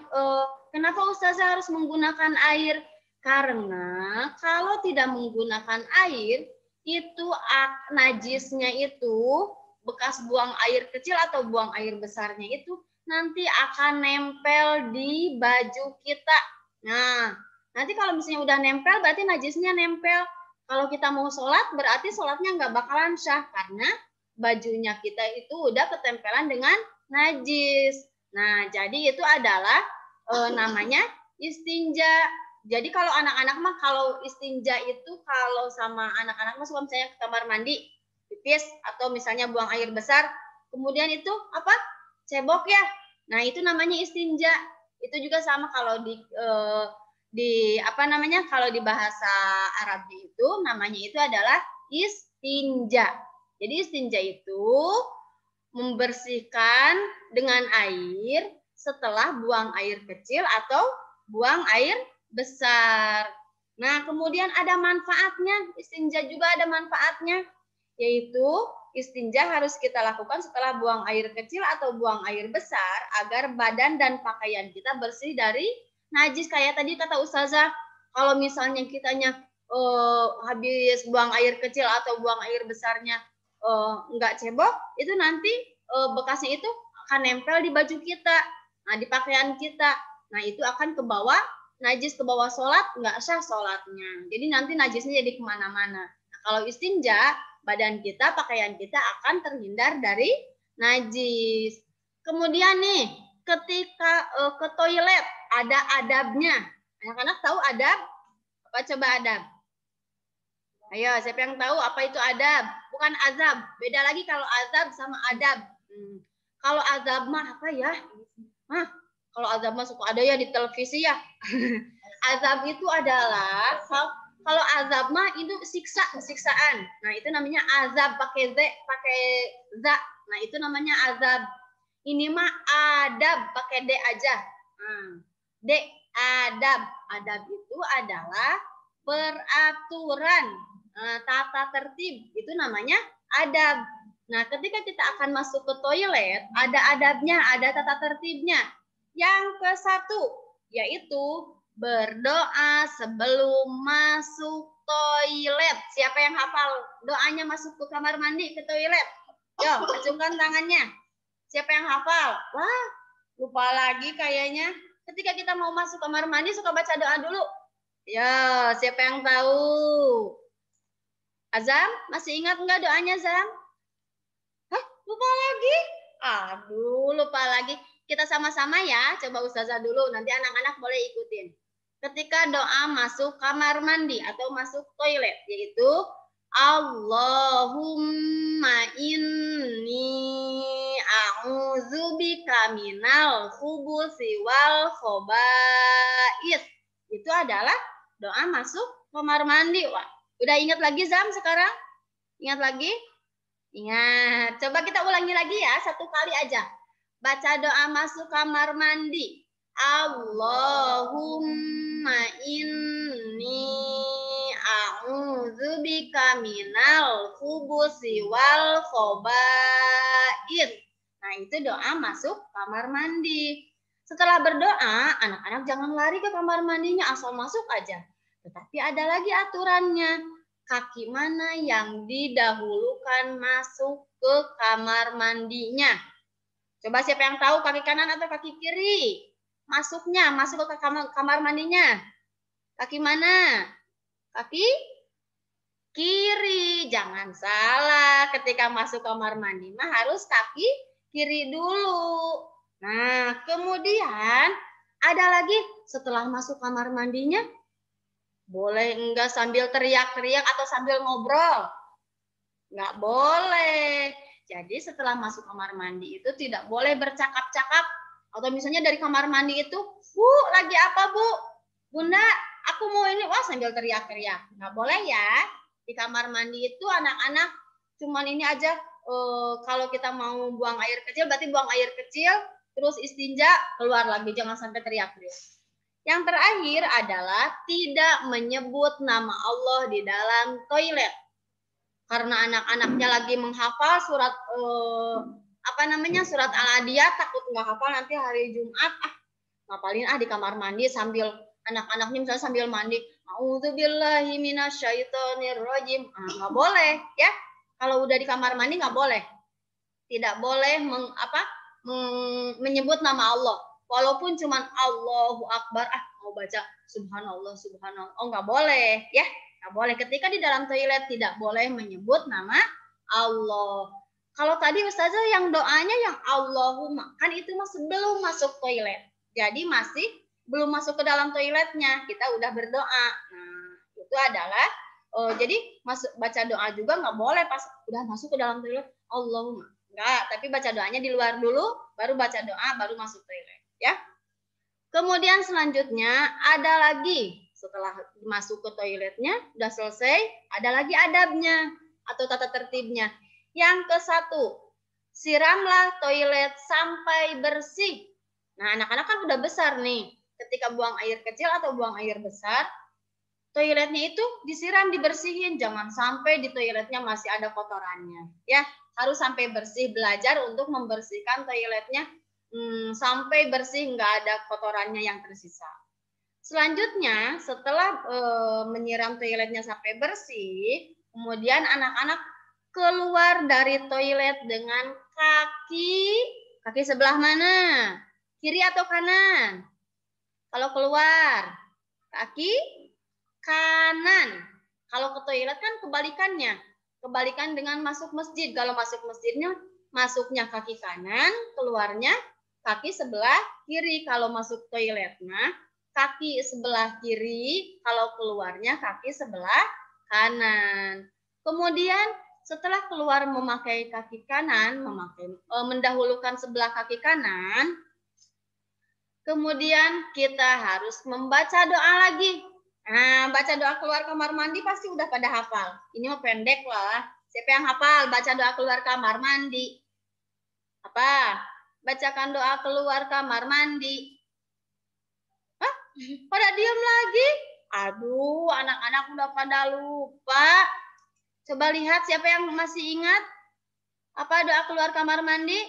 kenapa Ustazah harus menggunakan air? Karena kalau tidak menggunakan air, itu najisnya itu, bekas buang air kecil atau buang air besarnya itu, nanti akan nempel di baju kita. Nah, nanti kalau misalnya udah nempel, berarti najisnya nempel. Kalau kita mau sholat, berarti sholatnya nggak bakalan syah, karena bajunya kita itu udah ketempelan dengan najis. Nah, jadi itu adalah namanya istinja. Jadi kalau anak-anak mah, kalau istinja itu kalau sama anak-anak mah suka misalnya ke kamar mandi, pipis, atau misalnya buang air besar, kemudian itu apa? Cebok ya. Nah, itu namanya istinja. Itu juga sama kalau kalau di bahasa Arabnya itu namanya itu adalah istinja. Jadi istinja itu membersihkan dengan air setelah buang air kecil atau buang air besar. Nah, kemudian ada manfaatnya. Istinja juga ada manfaatnya, yaitu istinja harus kita lakukan setelah buang air kecil atau buang air besar agar badan dan pakaian kita bersih dari najis. Kayak tadi kata Ustazah, kalau misalnya kitanya habis buang air kecil atau buang air besarnya enggak cebok, itu nanti bekasnya itu akan nempel di baju kita, nah di pakaian kita. Nah, itu akan ke bawah najis, ke bawah sholat, nggak sah sholatnya. Jadi nanti najisnya jadi kemana-mana. Nah, kalau istinja, badan kita, pakaian kita akan terhindar dari najis. Kemudian nih, ketika ke toilet, ada adabnya. Anak-anak tahu adab? Apa coba adab? Ayo, siapa yang tahu apa itu adab? Bukan azab. Beda lagi kalau azab sama adab. Kalau azab mah apa ya? Kalau azab mah suka ada ya di televisi ya. Azab itu adalah, kalau azab mah itu siksaan. Nah, itu namanya azab pakai za. Nah, itu namanya azab. Ini mah adab pakai d aja. D, adab. Adab itu adalah peraturan, tata tertib. Itu namanya adab. Nah, ketika kita akan masuk ke toilet, ada adabnya, ada tata tertibnya. Yang ke-1, yaitu berdoa sebelum masuk toilet. Siapa yang hafal doanya masuk ke kamar mandi, ke toilet? Yo, acungkan tangannya. Siapa yang hafal? Wah, lupa lagi kayaknya. Ketika kita mau masuk kamar mandi, suka baca doa dulu. Yo, siapa yang tahu? Azam, masih ingat nggak doanya, Azam? Hah, lupa lagi? Aduh, lupa lagi. Kita sama-sama ya, coba Ustazah dulu, nanti anak-anak boleh ikutin. Ketika doa masuk kamar mandi atau masuk toilet, yaitu Allahumma inni a'udzubika minal khubuthi wal khoba'is. Itu adalah doa masuk kamar mandi. Wah, udah ingat lagi Zam sekarang? Ingat lagi? Ingat. Coba kita ulangi lagi ya, 1 kali aja. Baca doa masuk kamar mandi. Allahumma inni a'udzubika minal khubusi wal khaba'ith. Nah, itu doa masuk kamar mandi. Setelah berdoa, anak-anak jangan lari ke kamar mandinya asal masuk aja. Tetapi ada lagi aturannya. Kaki mana yang didahulukan masuk ke kamar mandinya? Coba siapa yang tahu, kaki kanan atau kaki kiri? Masuk ke kamar mandinya. Kaki mana? Kaki kiri. Jangan salah, ketika masuk kamar mandi mah harus kaki kiri dulu. Nah, kemudian ada lagi setelah masuk kamar mandinya, boleh enggak sambil teriak-teriak atau sambil ngobrol? Enggak boleh. Jadi setelah masuk kamar mandi itu tidak boleh bercakap-cakap. Atau misalnya dari kamar mandi itu, Bu, lagi apa Bu? Bunda, aku mau ini, wah sambil teriak-teriak. Enggak boleh ya. Di kamar mandi itu anak-anak cuman ini aja, kalau kita mau buang air kecil, berarti buang air kecil, terus istinja, keluar lagi. Jangan sampai teriak-teriak. Yang terakhir adalah tidak menyebut nama Allah di dalam toilet. Karena anak-anaknya lagi menghafal surat surat Al-Adiyat, takut nggak hafal nanti hari Jumat, ngapalin di kamar mandi sambil anak-anaknya misalnya sambil mandi, A'udzubillahi minasyaitonirrajim. Nggak boleh ya. Kalau udah di kamar mandi nggak boleh. Tidak boleh menyebut nama Allah. Walaupun cuman Allahu Akbar, mau baca subhanallah, subhanallah. Oh, nggak boleh ya. Nggak boleh. Ketika di dalam toilet tidak boleh menyebut nama Allah. Kalau tadi Ustazah yang doanya yang Allahumma, kan itu masih belum masuk toilet. Jadi masih belum masuk ke dalam toiletnya. Kita udah berdoa. Nah, itu adalah jadi baca doa juga nggak boleh pas udah masuk ke dalam toilet Allahumma. Enggak, tapi baca doanya di luar dulu, baru baca doa, baru masuk toilet. Ya. Kemudian selanjutnya ada lagi setelah masuk ke toiletnya udah selesai, ada lagi adabnya atau tata tertibnya. Yang ke-1, siramlah toilet sampai bersih. Nah, anak-anak kan udah besar nih. Ketika buang air kecil atau buang air besar, toiletnya itu disiram, dibersihin. Jangan sampai di toiletnya masih ada kotorannya. Ya, harus sampai bersih. Belajar untuk membersihkan toiletnya sampai bersih, nggak ada kotorannya yang tersisa. Selanjutnya, setelah menyiram toiletnya sampai bersih, kemudian anak-anak keluar dari toilet dengan kaki sebelah mana? Kiri atau kanan? Kalau keluar, kaki kanan. Kalau ke toilet kan kebalikannya. Kebalikan dengan masuk masjid. Kalau masuk masjidnya, masuknya kaki kanan, keluarnya kaki sebelah kiri. Kalau masuk toiletnya, kaki sebelah kiri, kalau keluarnya kaki sebelah kanan. Kemudian setelah keluar memakai kaki kanan, mendahulukan sebelah kaki kanan, kemudian kita harus membaca doa lagi. Nah, baca doa keluar kamar mandi pasti udah pada hafal. Ini mah pendek lah. Siapa yang hafal baca doa keluar kamar mandi? Apa? Bacakan doa keluar kamar mandi. Hah? Pada diam lagi? Aduh, anak-anak udah pada lupa. Coba lihat siapa yang masih ingat. Apa doa keluar kamar mandi?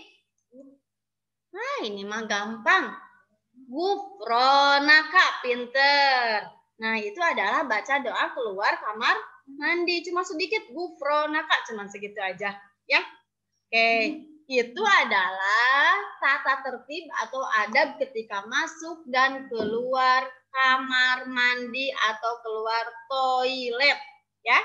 Nah, ini mah gampang. Gufronaka, pinter. Nah, itu adalah baca doa keluar kamar mandi. Cuma sedikit, gufronaka, cuma segitu aja. Ya, oke. Itu adalah tata tertib atau adab ketika masuk dan keluar kamar mandi atau keluar toilet. Ya,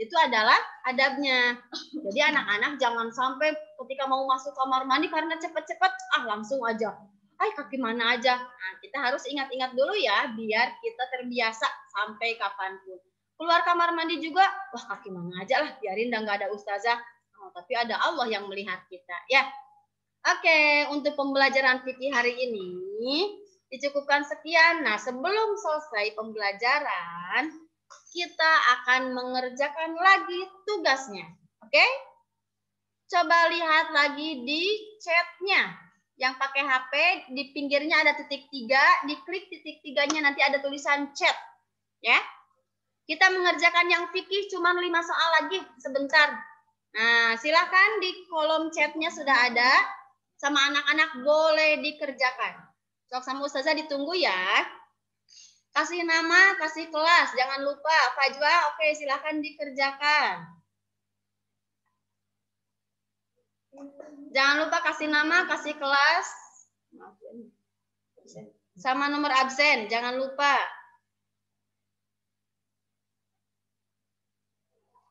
itu adalah adabnya. Jadi anak-anak jangan sampai ketika mau masuk kamar mandi karena cepat-cepat, langsung aja. Kaki mana aja. Nah, kita harus ingat-ingat dulu ya, biar kita terbiasa sampai kapanpun. Keluar kamar mandi juga, kaki mana aja lah, biarin dah nggak ada ustazah. Tapi ada Allah yang melihat kita. Ya, oke. Untuk pembelajaran fikih hari ini dicukupkan sekian. Nah, sebelum selesai pembelajaran, kita akan mengerjakan lagi tugasnya. Oke? Coba lihat lagi di chatnya. Yang pakai HP, di pinggirnya ada titik 3, diklik titik 3-nya nanti ada tulisan chat. Ya. Kita mengerjakan yang fikih cuma 5 soal lagi sebentar. Nah, silakan di kolom chatnya sudah ada. Sama anak-anak boleh dikerjakan. Sok sama Ustazah ditunggu ya. Kasih nama, kasih kelas. Jangan lupa. Fajwa, oke silakan dikerjakan. Jangan lupa kasih nama, kasih kelas. Sama nomor absen, jangan lupa.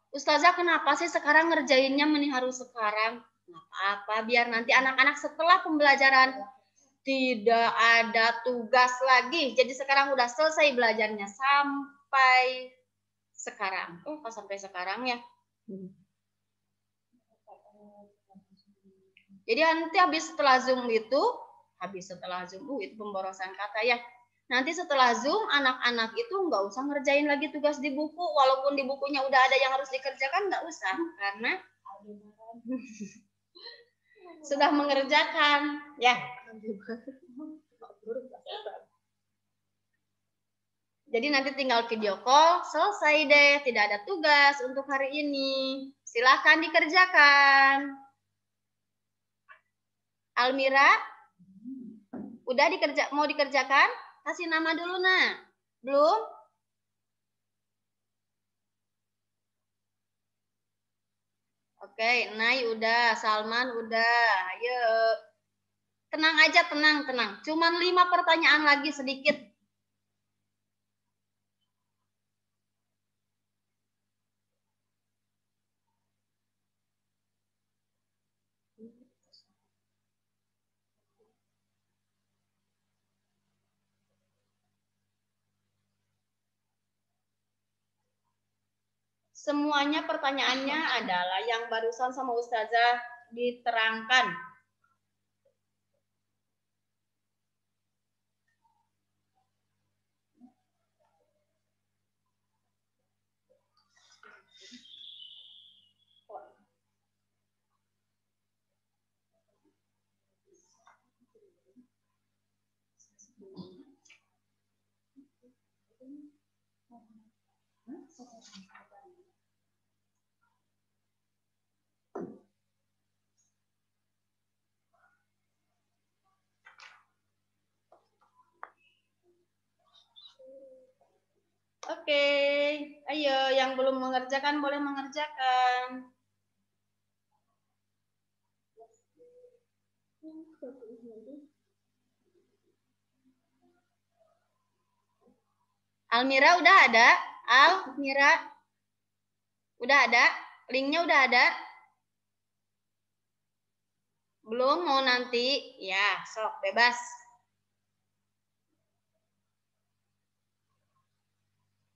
Ustazah kenapa sih sekarang ngerjainnya mending harus sekarang? Nggak apa-apa, biar nanti anak-anak setelah pembelajaran tidak ada tugas lagi. Jadi sekarang udah selesai belajarnya sampai sekarang. Oh, pas sampai sekarang ya. Jadi nanti habis setelah Zoom itu pemborosan kata ya. Nanti setelah Zoom, anak-anak itu nggak usah ngerjain lagi tugas di buku. Walaupun di bukunya udah ada yang harus dikerjakan, nggak usah. Karena sudah mengerjakan. Ya. Jadi nanti tinggal video call, selesai deh. Tidak ada tugas untuk hari ini. Silahkan dikerjakan. Almira, udah mau dikerjakan? Kasih nama dulu, nah. Belum? Oke, Nay udah, Salman udah. Ayo. Tenang aja, tenang. Cuman 5 pertanyaan lagi sedikit. Semuanya pertanyaannya adalah yang barusan sama Ustazah diterangkan. Oke, ayo yang belum mengerjakan boleh mengerjakan. Almira udah ada? Almira udah ada? Linknya udah ada? Belum mau nanti? Ya, sok bebas.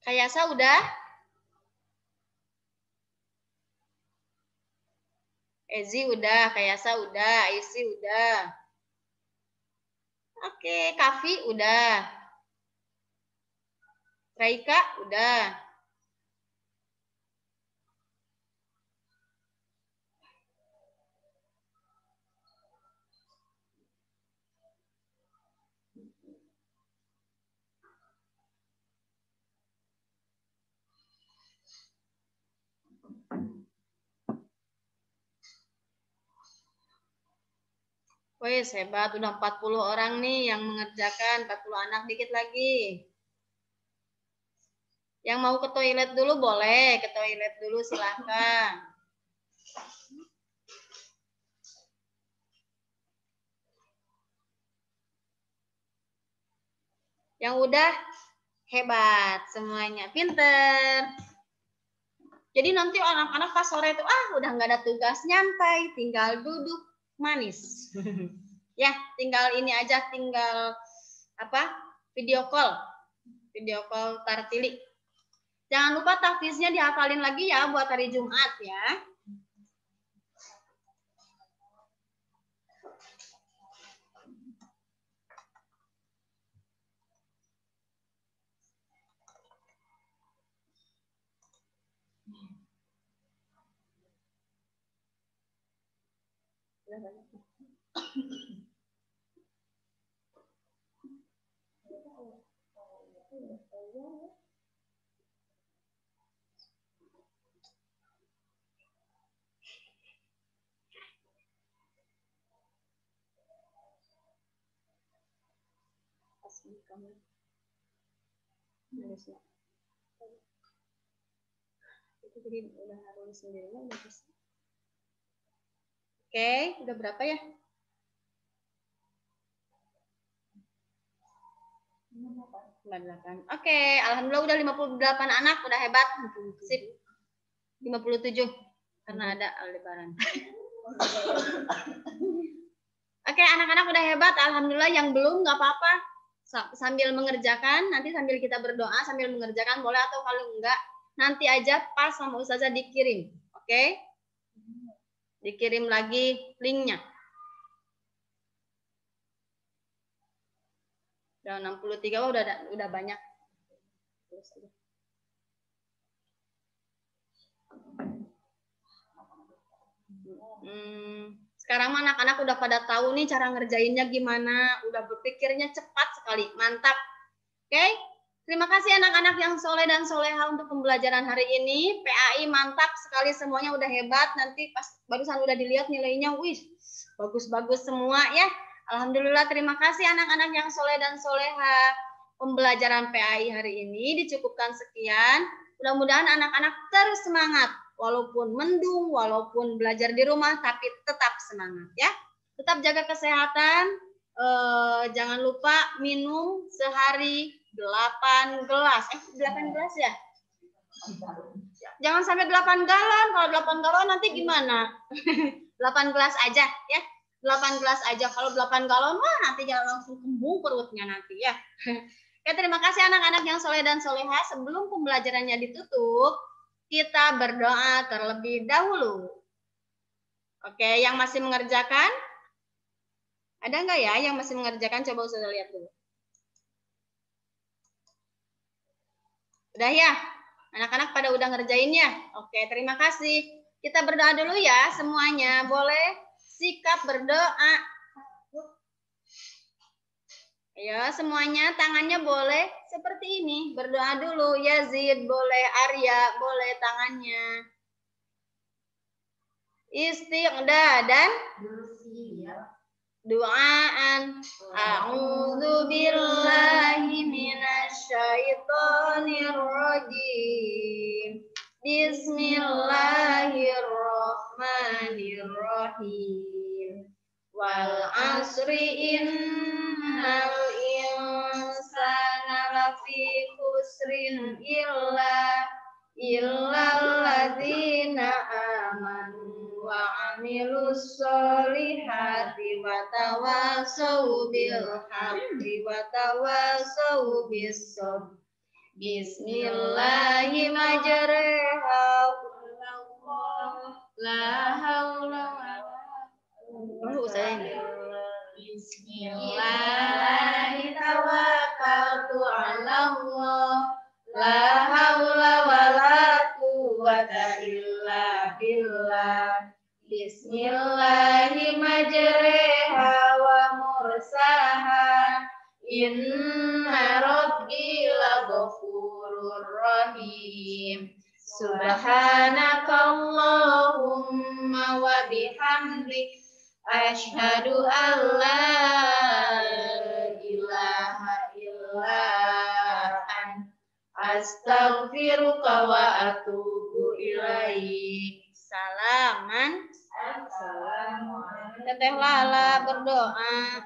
Kayasa udah? Ezi udah, Kayasa udah, Isi udah. Oke, Kavi udah. Raika udah. Wih, hebat. Udah 40 orang nih yang mengerjakan. 40 anak, dikit lagi. Yang mau ke toilet dulu boleh. Ke toilet dulu silahkan. Yang udah hebat semuanya. Pinter. Jadi nanti anak-anak pas sore itu, udah nggak ada tugas, nyantai. Tinggal duduk manis. Ya, tinggal ini aja, tinggal video call Tartili. Jangan lupa tahfiznya dihafalin lagi ya buat hari Jumat ya. Itu jadi udah harus sendirinya udah bisa. Oke, udah berapa ya? Oke, alhamdulillah udah 58 anak, udah hebat. Sip. 57 karena ada Aldebaran. Oke, anak-anak udah hebat, alhamdulillah. Yang belum nggak apa-apa. Sambil mengerjakan, nanti sambil kita berdoa sambil mengerjakan boleh, atau kalau enggak nanti aja pas sama Ustazah dikirim. Oke? Dikirim lagi linknya. Udah 63, udah banyak. Sekarang anak-anak udah pada tahu nih cara ngerjainnya gimana, udah berpikirnya cepat sekali, mantap. Oke? Terima kasih anak-anak yang soleh dan soleha untuk pembelajaran hari ini. PAI mantap sekali, semuanya udah hebat. Nanti pas barusan udah dilihat nilainya, wih, bagus-bagus semua ya. Alhamdulillah, terima kasih anak-anak yang soleh dan soleha. Pembelajaran PAI hari ini dicukupkan sekian. Mudah-mudahan anak-anak terus semangat. Walaupun mendung, walaupun belajar di rumah, tapi tetap semangat ya. Tetap jaga kesehatan. Jangan lupa minum sehari 8 gelas. 8 gelas ya? Jangan sampai 8 galon. Kalau 8 galon nanti gimana? 8 gelas aja ya. 8 gelas aja. Kalau 8 galon, wah nanti jangan langsung kembung perutnya nanti ya. Oke, terima kasih anak-anak yang soleh dan soleha. Sebelum pembelajarannya ditutup, kita berdoa terlebih dahulu. Oke, yang masih mengerjakan? Ada nggak ya yang masih mengerjakan? Coba Ustazah lihat dulu. Udah ya? Anak-anak pada udah ngerjainnya? Oke, terima kasih. Kita berdoa dulu ya semuanya. Boleh sikap berdoa. Ya, semuanya tangannya boleh seperti ini. Berdoa dulu. Yazid boleh, Arya boleh tangannya. Istiqda dan doaan. A'udzu billahi minasyaitonir rajim. Bismillahirrahmanirrahim. Wal asri innal insana lafi khusrin illal ladzina amanu wa amilus solihati wa tawasau bil haqqi wa tawasau bis sabr. Bismillahi majreha la haula Bismillahi tawakkaltu 'alallah la haula wala quwwata illa billah. Bismillahi majreha wa mursaha inna rabbi laghafurur rahim. Subhanakallahumma wa bihamdik asyhadu an la ilaha illa anta astaghfiruka wa atubu ilaik. Salaman. Assalamualaikum. Teteh Lala berdoa.